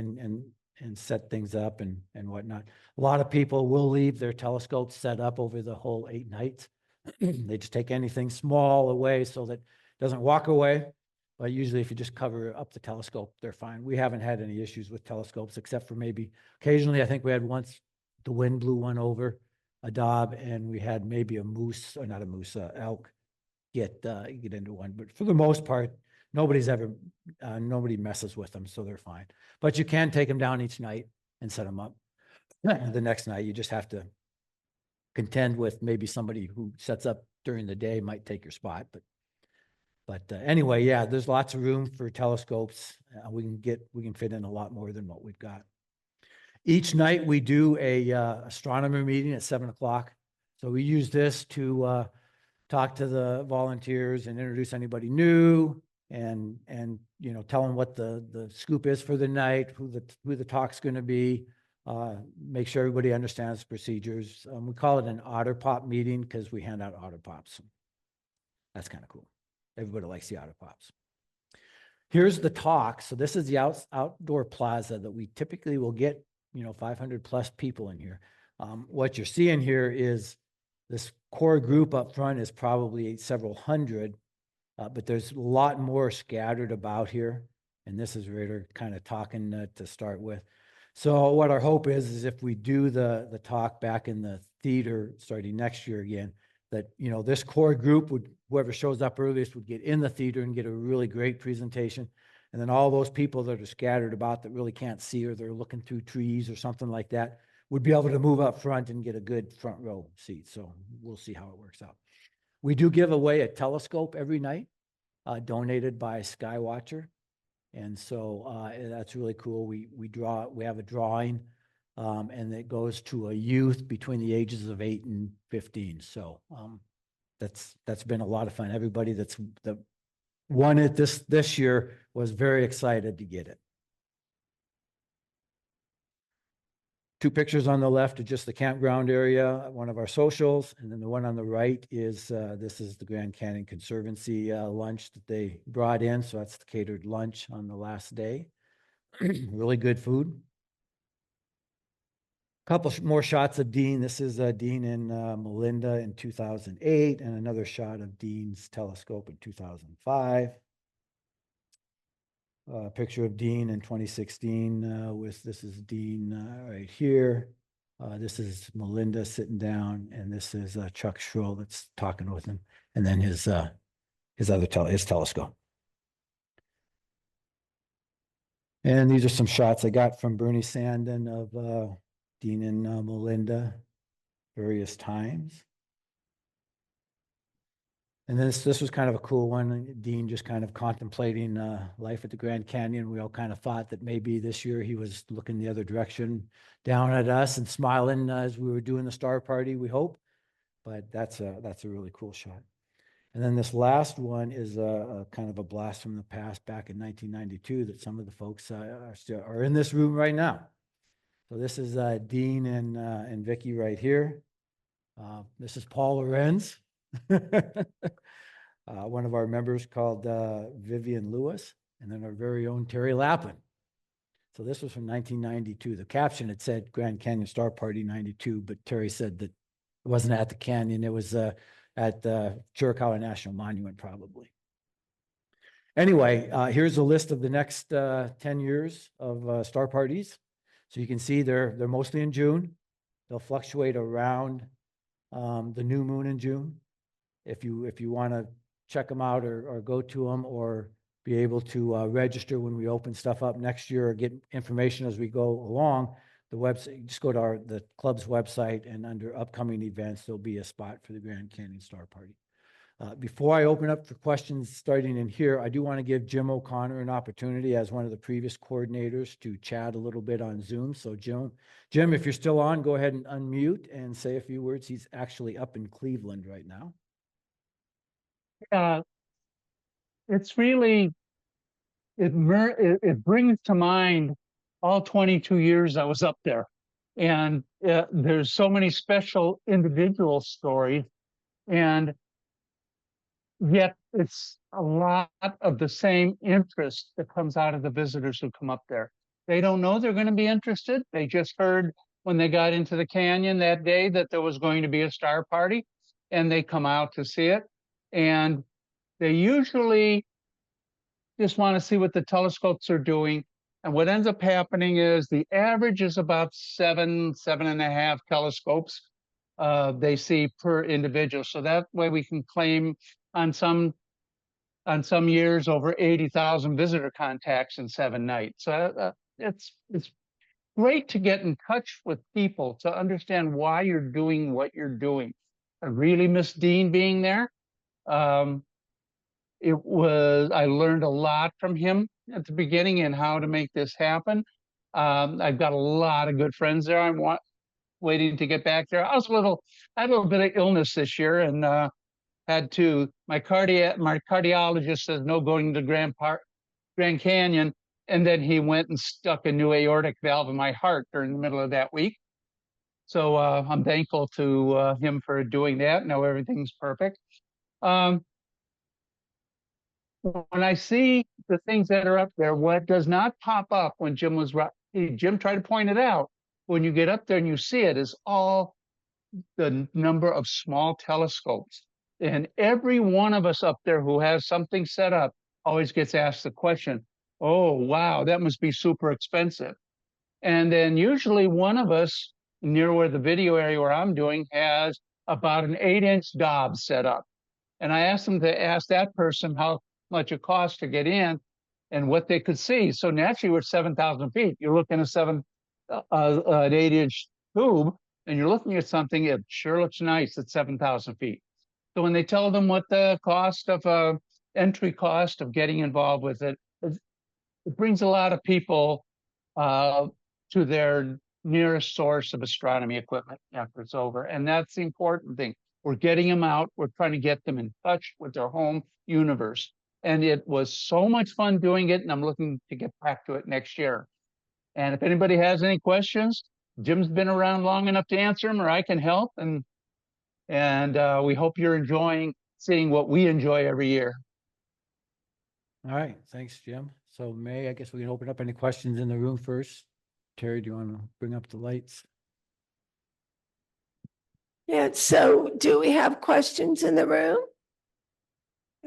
and set things up and whatnot. A lot of people will leave their telescopes set up over the whole 8 nights. They just take anything small away so that it doesn't walk away. But usually if you just cover up the telescope, they're fine. We haven't had any issues with telescopes except for maybe occasionally, I think we had once the wind blew one over a daub and we had maybe a moose, or not a moose, elk get into one. But for the most part, nobody messes with them, so they're fine. But you can take them down each night and set them up. The next night, you just have to contend with maybe somebody who sets up during the day might take your spot. But anyway, yeah, there's lots of room for telescopes. We can fit in a lot more than what we've got. Each night we do a astronomer meeting at 7 o'clock. So we use this to talk to the volunteers and introduce anybody new and tell them what the scoop is for the night, who the talk's going to be, make sure everybody understands the procedures. We call it an Otter Pop meeting because we hand out Otter Pops. That's kind of cool. Everybody likes the Otter Pops. Here's the talk. So this is the outdoor plaza that we typically will get 500 plus people in here. What you're seeing here is this core group up front is probably several hundred, but there's a lot more scattered about here. And this is Raider kind of talking to start with. So what our hope is if we do the talk back in the theater starting next year again, that this core group whoever shows up earliest would get in the theater and get a really great presentation. And then all those people that are scattered about that really can't see or they're looking through trees or something like that would be able to move up front and get a good front row seat. So we'll see how it works out. We do give away a telescope every night, donated by Skywatcher. And so that's really cool. We have a drawing and it goes to a youth between the ages of 8 and 15. So that's been a lot of fun. Everybody that won it this year was very excited to get it. 2 pictures on the left are just the campground area, one of our socials, and then the one on the right is this is the Grand Canyon Conservancy lunch that they brought in. So that's the catered lunch on the last day. Really good food. Couple more shots of Dean. This is Dean and Melinda in 2008, and another shot of Dean's telescope in 2005. A picture of Dean in 2016 this is Dean right here. This is Melinda sitting down, and this is Chuck Schrull that's talking with him, and then his telescope. And these are some shots I got from Bernie Sandin of Dean and Melinda various times. And this was kind of a cool one. Dean just kind of contemplating life at the Grand Canyon. We all kind of thought that maybe this year he was looking the other direction down at us and smiling as we were doing the star party, we hope. But that's a really cool shot. And then this last one is a kind of a blast from the past back in 1992 that some of the folks are in this room right now. So this is Dean and Vicky right here. This is Paul Lorenz. One of our members called Vivian Lewis, and then our very own Terry Lappin. So this was from 1992. The caption had said Grand Canyon Star Party 92, but Terry said that it wasn't at the canyon. It was at Chiricahua National Monument, probably. Anyway, here's a list of the next 10 years of star parties. So you can see they're mostly in June. They'll fluctuate around the new moon in June. If you want to check them out or go to them or be able to register when we open stuff up next year or get information as we go along, the website, just go to the club's website, and under upcoming events, there'll be a spot for the Grand Canyon Star Party. Before I open up for questions starting in here, I do want to give Jim O'Connor an opportunity as one of the previous coordinators to chat a little bit on Zoom. So Jim, if you're still on, go ahead and unmute and say a few words. He's actually up in Cleveland right now. It's really, it brings to mind all 22 years I was up there. And there's so many special individual stories, and yet it's a lot of the same interest that comes out of the visitors who come up there. They don't know they're going to be interested. They just heard when they got into the canyon that day that there was going to be a star party, and they come out to see it. And they usually just want to see what the telescopes are doing. And what ends up happening is the average is about 7.5 telescopes they see per individual. So that way we can claim on some years over 80,000 visitor contacts in 7 nights. So it's great to get in touch with people to understand why you're doing what you're doing. I really miss Dean being there. I learned a lot from him at the beginning and how to make this happen. I've got a lot of good friends there. I'm waiting to get back there. I had a little bit of illness this year, and my cardiologist says no going to Grand Canyon. And then he went and stuck a new aortic valve in my heart during the middle of that week. So I'm thankful to him for doing that. Now everything's perfect. When I see the things that are up there, what does not pop up when Jim tried to point it out, when you get up there and you see it, is all the number of small telescopes. And every one of us up there who has something set up always gets asked the question, oh, wow, that must be super expensive. And then usually one of us near where the video area where I'm doing has about an 8-inch Dobbs set up. And I asked them to ask that person how much it costs to get in and what they could see. So naturally, we're 7,000 feet. You're looking at an 8-inch tube, and you're looking at something. It sure looks nice at 7,000 feet. So when they tell them what the cost of entry cost of getting involved with it brings a lot of people to their nearest source of astronomy equipment after it's over, and that's the important thing. We're getting them out. We're trying to get them in touch with their home universe. And it was so much fun doing it, and I'm looking to get back to it next year. And if anybody has any questions, Jim's been around long enough to answer them, or I can help. And we hope you're enjoying seeing what we enjoy every year. All right, thanks, Jim. So May, I guess we can open up any questions in the room first. Terry, do you want to bring up the lights? Yeah, so do we have questions in the room?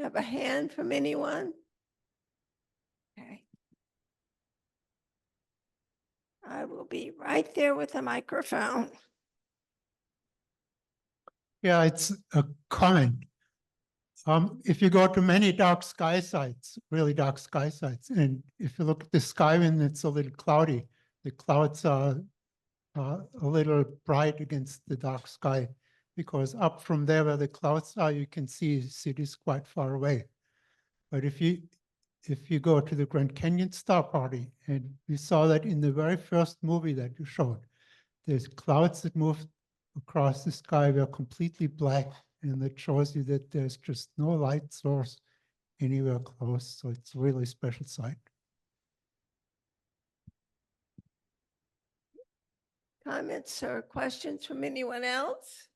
Have a hand from anyone? Okay. I will be right there with a microphone. Yeah, it's a comment. If you go to many dark sky sites, really dark sky sites, and if you look at the sky when it's a little cloudy, the clouds are a little bright against the dark sky, because up from there where the clouds are, you can see cities quite far away. But if you go to the Grand Canyon Star Party, and you saw that in the very first movie that you showed, there's clouds that moved across the sky were completely black, and that shows you that there's just no light source anywhere close. So it's a really special sight. Comments or questions from anyone else?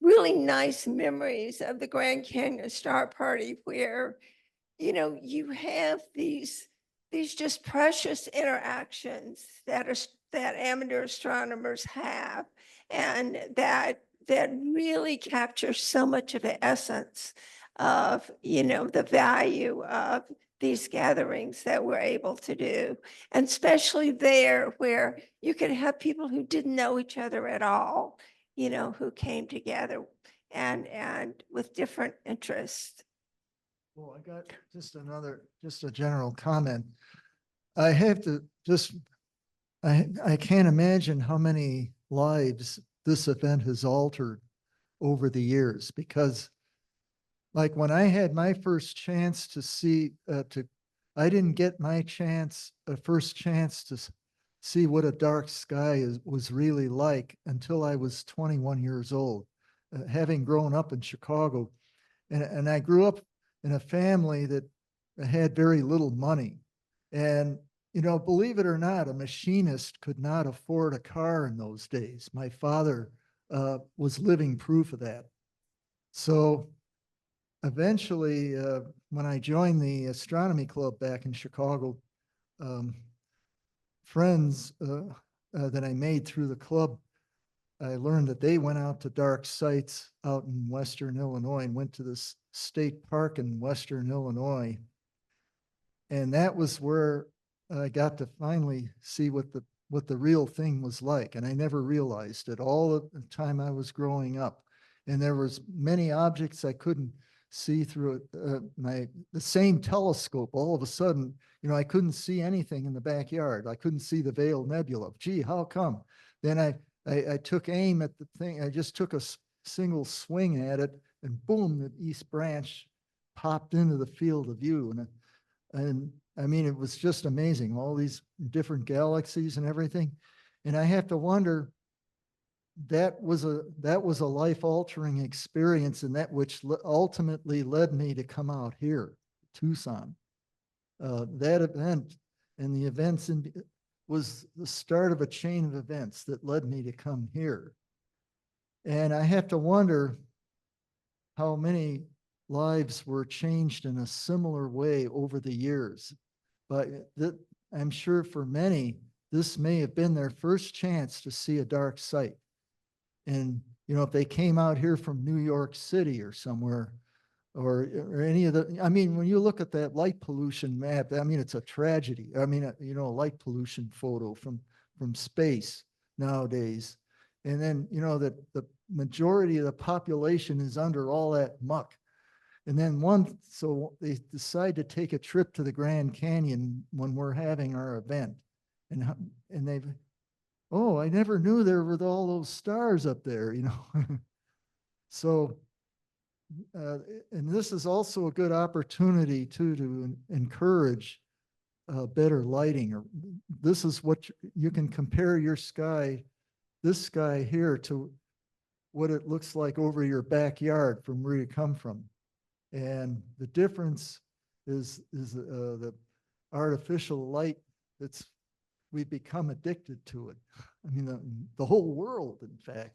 Really nice memories of the Grand Canyon Star Party where, you know, you have these just precious interactions that amateur astronomers have, and that really capture so much of the essence of, you know, the value of these gatherings that we're able to do. And especially there where you could have people who didn't know each other at all, you know, who came together and with different interests. Well, I got just a general comment. I have to I can't imagine how many lives this event has altered over the years, because like when I had my first chance to see, I didn't get my first chance to see what a dark sky was really like until I was 21 years old, having grown up in Chicago. And I grew up in a family that had very little money. And, you know, believe it or not, a machinist could not afford a car in those days. My father was living proof of that. So eventually, when I joined the astronomy club back in Chicago, friends that I made through the club, I learned that they went out to dark sites out in Western Illinois and went to this state park in Western Illinois. And that was where I got to finally see what the real thing was like. And I never realized it all the time I was growing up. And there was many objects I couldn't see through the same telescope. All of a sudden, you know, I couldn't see anything in the backyard. I couldn't see the Veil Nebula. Gee, how come? Then I took aim at the thing. I just took a single swing at it, and boom, the East Branch popped into the field of view. And I mean, it was just amazing, all these different galaxies and everything. And I have to wonder, that was a life-altering experience, and that which ultimately led me to come out here, Tucson. That event and the events was the start of a chain of events that led me to come here. And I have to wonder how many lives were changed in a similar way over the years. But I'm sure for many, this may have been their first chance to see a dark sight. And, you know, if they came out here from New York City or somewhere, or any of the, I mean, when you look at that light pollution map, I mean, it's a tragedy. I mean, you know, a light pollution photo from space nowadays. And then, you know, that the majority of the population is under all that muck. And then so they decide to take a trip to the Grand Canyon when we're having our event. And they've, oh, I never knew there were all those stars up there, you know. So, and this is also a good opportunity to encourage better lighting. Or this is what you can compare your sky, this sky here, to what it looks like over your backyard from where you come from. And the difference is the artificial light we've become addicted to it. I mean, the whole world, in fact.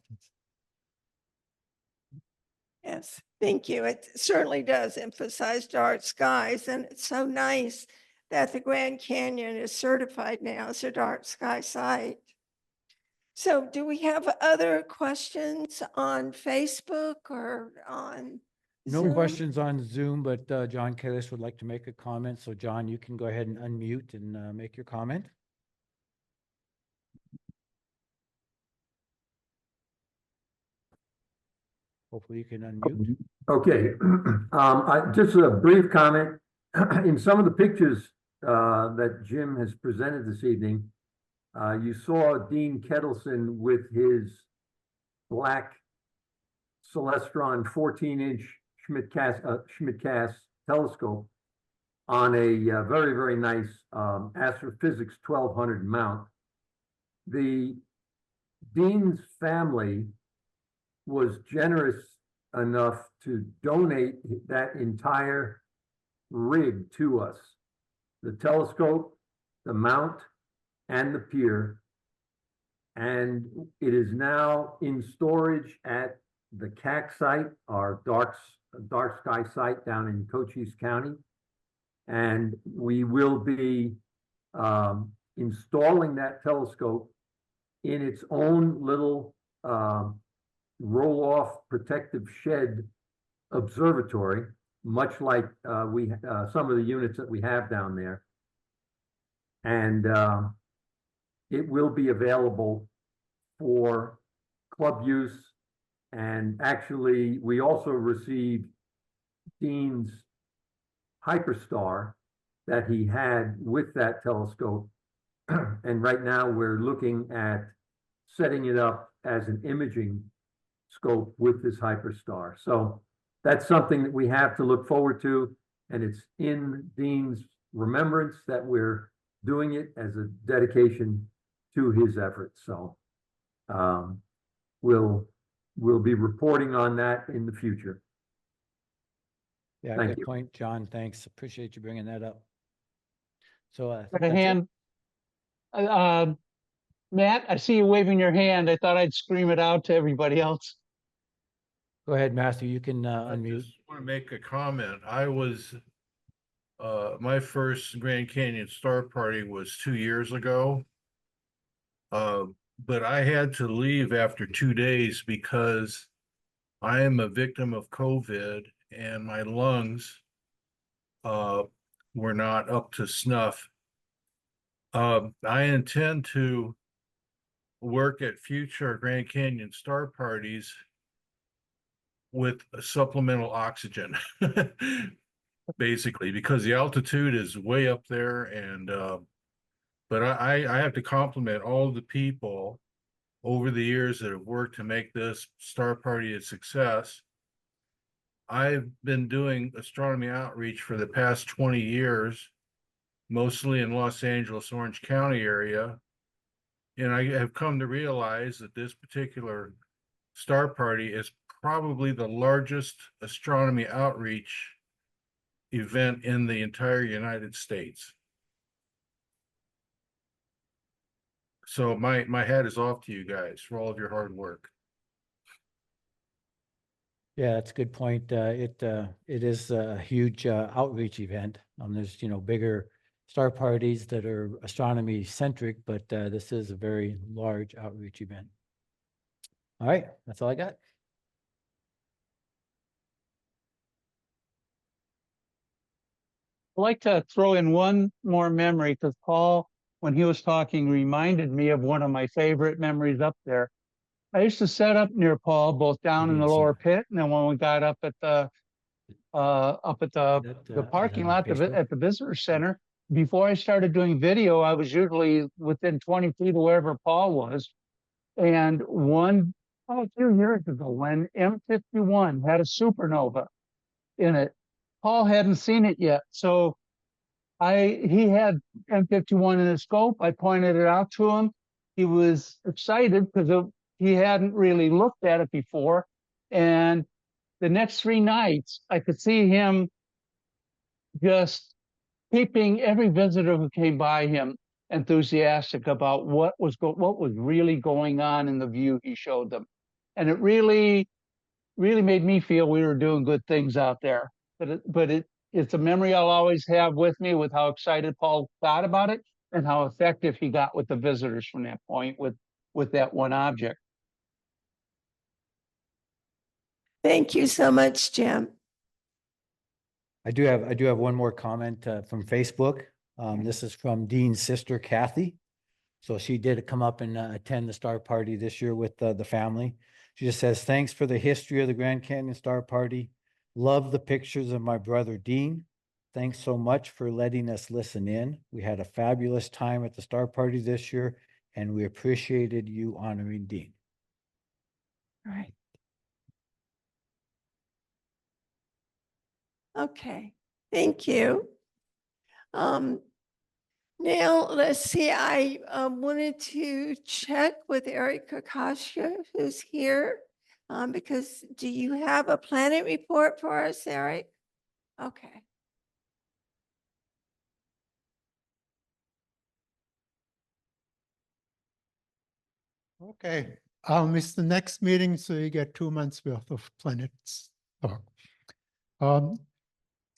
Yes, thank you. It certainly does emphasize dark skies, and it's so nice that the Grand Canyon is certified now as a dark sky site. So do we have other questions on Facebook or on No Zoom? questions on Zoom, but John Kalis would like to make a comment. So John, you can go ahead and unmute and make your comment. Hopefully you can unmute. Okay, just a brief comment. In some of the pictures that Jim has presented this evening, you saw Dean Kettleson with his black Celestron 14-inch Schmidt-Cass telescope on a very, very nice Astrophysics 1200 mount. The Dean's family was generous enough to donate that entire rig to us, the telescope, the mount, and the pier. And it is now in storage at the CAC site, our dark sky site down in Cochise County. And we will be installing that telescope in its own little roll-off protective shed observatory. much like some of the units that we have down there. And it will be available for club use. And actually, we also received Dean's Hyperstar that he had with that telescope. And right now we're looking at setting it up as an imaging scope with this Hyperstar. So that's something that we have to look forward to. And it's in Dean's remembrance that we're doing it as a dedication to his efforts. So we'll be reporting on that in the future. Yeah, Thank good you. point, John. Thanks. Appreciate you bringing that up. So, Got a that's it. hand. Matt, I see you waving your hand. I thought I'd scream it out to everybody else. Go ahead, Matthew. You can I unmute. just want to make a comment. I was, my first Grand Canyon Star Party was 2 years ago. But I had to leave after 2 days because I am a victim of COVID and my lungs were not up to snuff. I intend to work at future Grand Canyon Star Parties with supplemental oxygen, basically, because the altitude is way up there. And but I have to compliment all the people over the years that have worked to make this Star Party a success. I've been doing astronomy outreach for the past 20 years, mostly in Los Angeles, Orange County area. And I have come to realize that this particular Star Party is probably the largest astronomy outreach event in the entire United States. So my hat is off to you guys for all of your hard work. Yeah, that's a good point. It is a huge outreach event. There's, bigger star parties that are astronomy centric, but this is a very large outreach event. All right, that's all I got. I'd like to throw in one more memory because Paul, when he was talking, reminded me of one of my favorite memories up there. I used to set up near Paul, both down in the lower pit, and then when we got up at the parking lot at the visitor center. Before I started doing video, I was usually within 20 feet of wherever Paul was. And a few years ago, when M51 had a supernova in it, Paul hadn't seen it yet. So he had M51 in his scope. I pointed it out to him. He was excited because he hadn't really looked at it before. And the next 3 nights, I could see him just keeping every visitor who came by him enthusiastic about what was really going on in the view he showed them. And it really, really made me feel we were doing good things out there. But it's a memory I'll always have with me, with how excited Paul got about it and how effective he got with the visitors from that point with that one object. Thank you so much, Jim. I do have one more comment from Facebook. This is from Dean's sister, Kathy. So she did come up and attend the Star Party this year with the family. She just says, thanks for the history of the Grand Canyon Star Party. Love the pictures of my brother, Dean. Thanks so much for letting us listen in. We had a fabulous time at the Star Party this year, and we appreciated you honoring Dean. All right. Okay, thank you. Now, let's see, I wanted to check with Eric Kakashka, who's here, because do you have a planet report for us, Eric? Okay. Okay, I'll miss the next meeting, so you get 2 months worth of planets talk.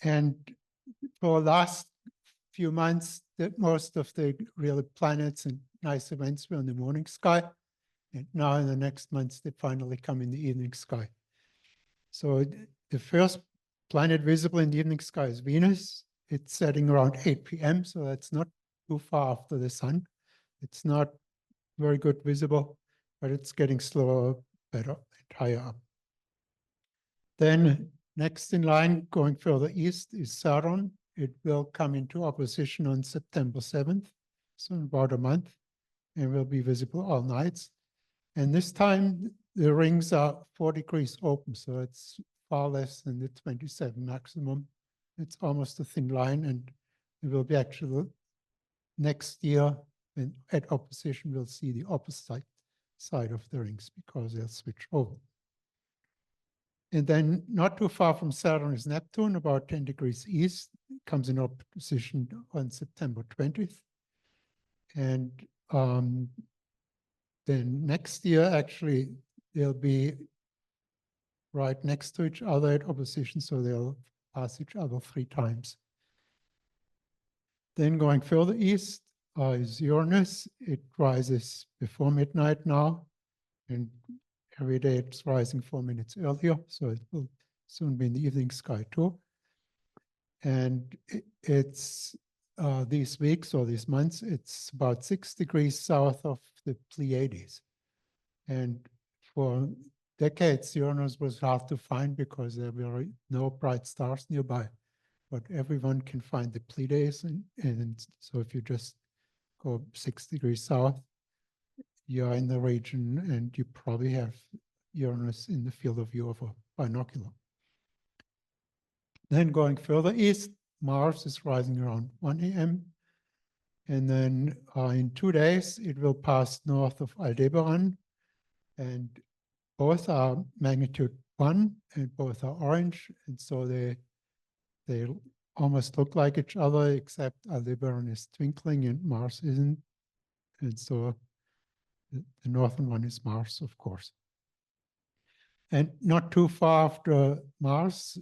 And for the last few months, that most of the real planets and nice events were in the morning sky. And now in the next months, they finally come in the evening sky. So the first planet visible in the evening sky is Venus. It's setting around 8 p.m., so that's not too far after the sun. It's not very good visible, but it's getting slower, better, and higher up. Then next in line, going further east, is Saturn. It will come into opposition on September 7th, so in about a month, and will be visible all nights. And this time, the rings are 4 degrees open, so it's far less than the 27 maximum. It's almost a thin line, and it will be actually next year, and at opposition, we'll see the opposite side of the rings because they'll switch over. And then not too far from Saturn is Neptune, about 10 degrees east, comes in opposition on September 20th. And then next year, actually, they'll be right next to each other at opposition, so they'll pass each other 3 times. Then going further east is Uranus. It rises before midnight now, and every day it's rising 4 minutes earlier, so it will soon be in the evening sky too. And it's these weeks or these months, it's about 6 degrees south of the Pleiades. And for decades, Uranus was hard to find because there were no bright stars nearby. But everyone can find the Pleiades, and so if you just go 6 degrees south, you're in the region and you probably have Uranus in the field of view of a binocular. Then going further east, Mars is rising around 1 a.m. And then in 2 days, it will pass north of Aldebaran, and both are magnitude 1 and both are orange. And so they almost look like each other, except Aldebaran is twinkling and Mars isn't. And so the northern one is Mars, of course. And not too far after Mars,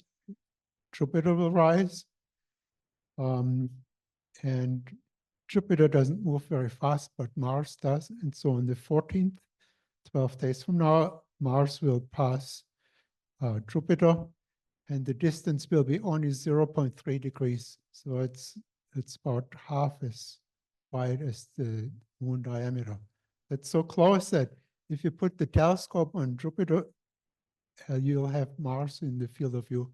Jupiter will rise. And Jupiter doesn't move very fast, but Mars does. And so on the 14th, 12 days from now, Mars will pass Jupiter, and the distance will be only 0.3 degrees. So it's about half as wide as the moon diameter. It's so close that if you put the telescope on Jupiter, you'll have Mars in the field of view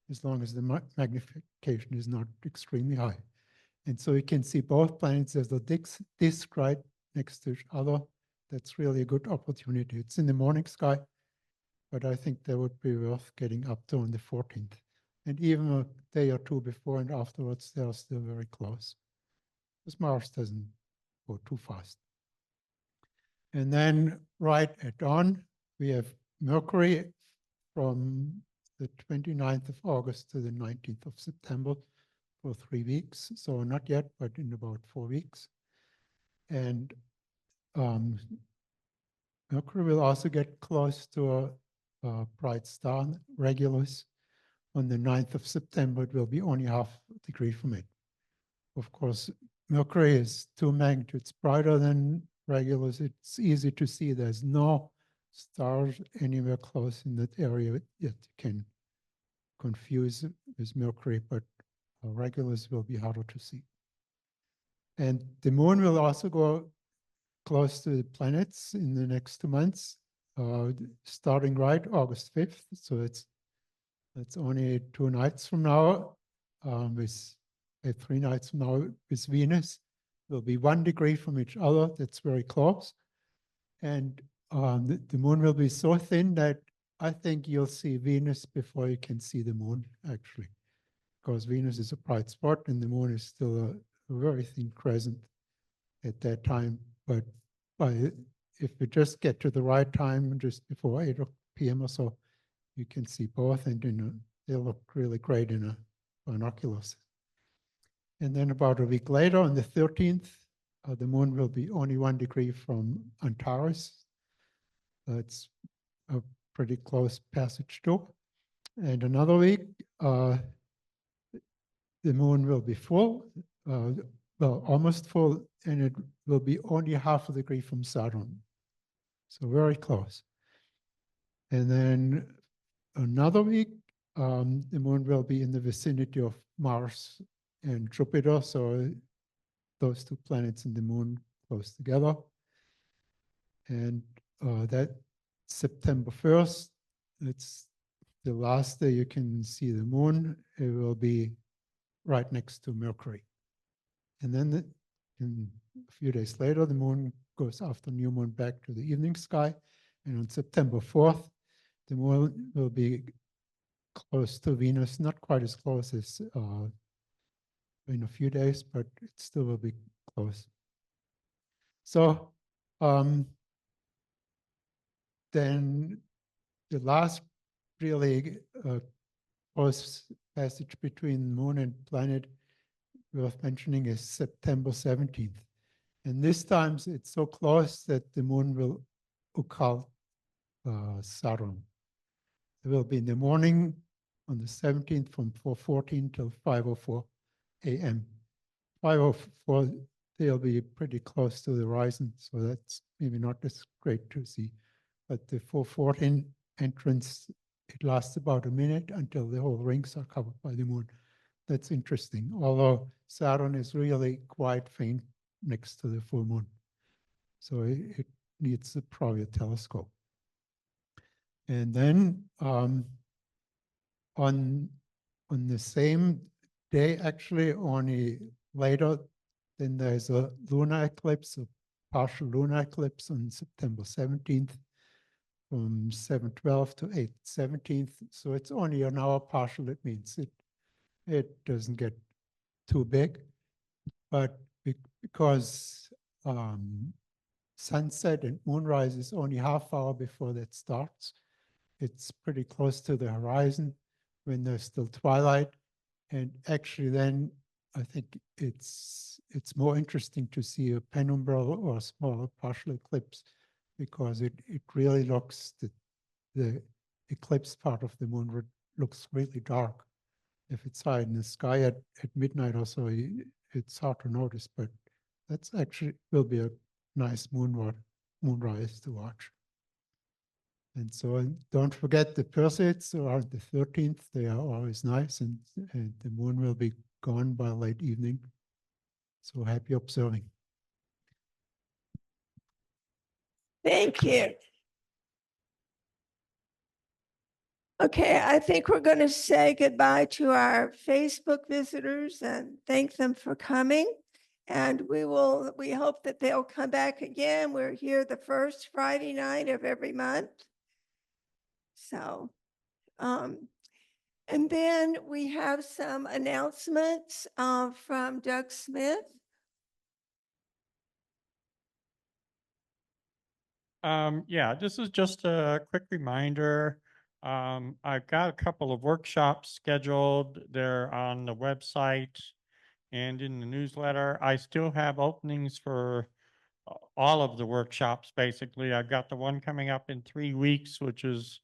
as long as the magnification is not extremely high. And so you can see both planets as a disk right next to each other. That's really a good opportunity. It's in the morning sky, but I think that would be worth getting up to on the 14th. And even a day or two before and afterwards, they are still very close, because Mars doesn't go too fast. And then right at dawn, we have Mercury from the 29th of August to the 19th of September for 3 weeks. So not yet, but in about 4 weeks. And Mercury will also get close to a bright star, Regulus. On the 9th of September, it will be only half a degree from it. Of course, Mercury is 2 magnitudes brighter than Regulus. It's easy to see there's no stars anywhere close in that area yet can confuse with Mercury, but Regulus will be harder to see. And the moon will also go close to the planets in the next 2 months, starting right August 5th. So it's only 2 nights from now, with 3 nights from now with Venus. Will be 1 degree from each other. That's very close. And the moon will be so thin that I think you'll see Venus before you can see the moon, actually, because Venus is a bright spot and the moon is still a very thin crescent at that time. But if you just get to the right time, just before 8 p.m. or so, you can see both, and they'll look really great in a binoculars. And then about a week later, on the 13th, the moon will be only 1 degree from Antares. It's a pretty close passage too. And another week, the moon will be full, well, almost full, and it will be only half a degree from Saturn. So very close. And then another week, the moon will be in the vicinity of Mars and Jupiter, so those two planets and the moon close together. And that September 1st, it's the last day you can see the moon. It will be right next to Mercury. And then in a few days later, the moon goes after new moon back to the evening sky. And on September 4th, the moon will be close to Venus, not quite as close as in a few days, but it still will be close. So then the last really close passage between moon and planet worth mentioning is September 17th. And this time it's so close that the moon will occult Saturn. It will be in the morning on the 17th from 4:14 till 5:04 a.m. 5:04, they'll be pretty close to the horizon, so that's maybe not as great to see. But the 4:14 entrance, it lasts about a minute until the whole rings are covered by the moon. That's interesting, although Saturn is really quite faint next to the full moon. So it needs probably a telescope. And then on the same day, actually, only later, then there's a lunar eclipse, a partial lunar eclipse on September 17th from 7:12 to 8:17. So it's only an hour partial. It means it doesn't get too big, but because sunset and moonrise is only half hour before that starts, it's pretty close to the horizon when there's still twilight. And actually then I think it's more interesting to see a penumbral or a smaller partial eclipse, because it really looks, the eclipse part of the moon looks really dark. If it's high in the sky at midnight or so, it's hard to notice, but that's actually will be a nice moonrise to watch. And so don't forget the Perseids are the 13th. They are always nice, and the moon will be gone by late evening. So happy observing. Thank you. Okay, I think we're going to say goodbye to our Facebook visitors and thank them for coming. And we hope that they'll come back again. We're here the first Friday night of every month. So, and then we have some announcements from Doug Smith. Yeah, this is just a quick reminder. I've got a couple of workshops scheduled. They're on the website and in the newsletter. I still have openings for all of the workshops, basically. I've got the one coming up in 3 weeks, which is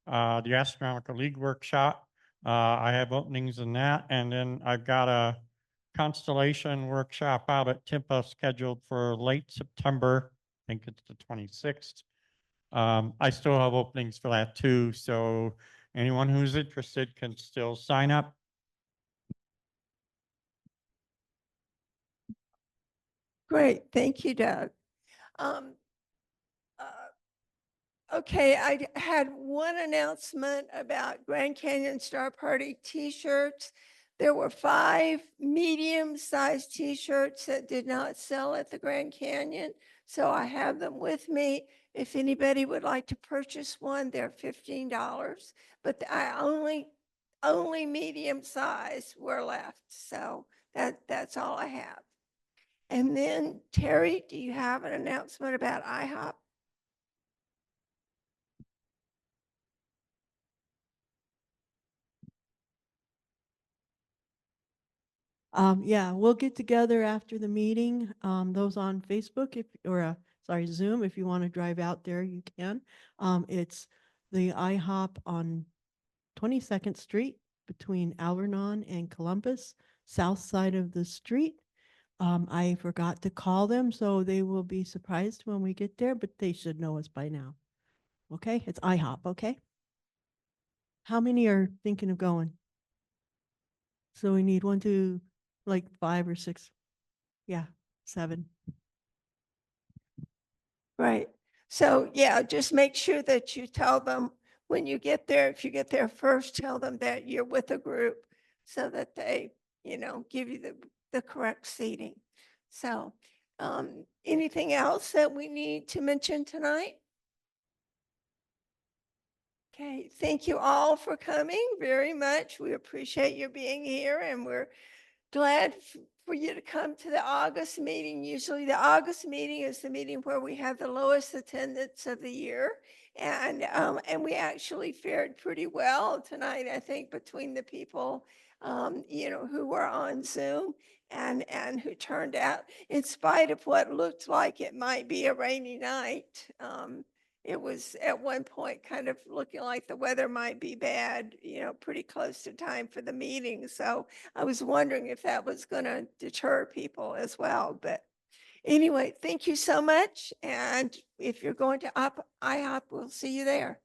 the Astronomical League workshop. I have openings in that. And then I've got a constellation workshop out at Timpa scheduled for late September. I think it's the 26th. I still have openings for that too. So anyone who's interested can still sign up. Great, thank you, Doug. Okay, I had one announcement about Grand Canyon Star Party t-shirts. There were 5 medium-sized t-shirts that did not sell at the Grand Canyon, so I have them with me. If anybody would like to purchase one, they're $15, but I only medium size were left, so that's all I have. And then Terry, do you have an announcement about IHOP? Yeah, we'll get together after the meeting. Those on Facebook sorry, Zoom, if you want to drive out there, you can. It's the IHOP on 22nd Street between Algernon and Columbus, south side of the street. I forgot to call them, so they will be surprised when we get there, but they should know us by now. Okay, it's IHOP, okay? How many are thinking of going? So we need 1, 2, like 5 or 6. Yeah, 7. Right. So yeah, just make sure that you tell them when you get there, if you get there first, tell them that you're with a group so that they, give you the correct seating. So, anything else that we need to mention tonight? Okay, thank you all for coming very much. We appreciate you being here, and we're glad for you to come to the August meeting. Usually the August meeting is the meeting where we have the lowest attendance of the year. And we actually fared pretty well tonight, I think, between the people, who were on Zoom and who turned out, in spite of what looked like it might be a rainy night. It was at one point kind of looking like the weather might be bad, pretty close to time for the meeting. So I was wondering if that was going to deter people as well. But anyway, thank you so much. And if you're going to IHOP, we'll see you there.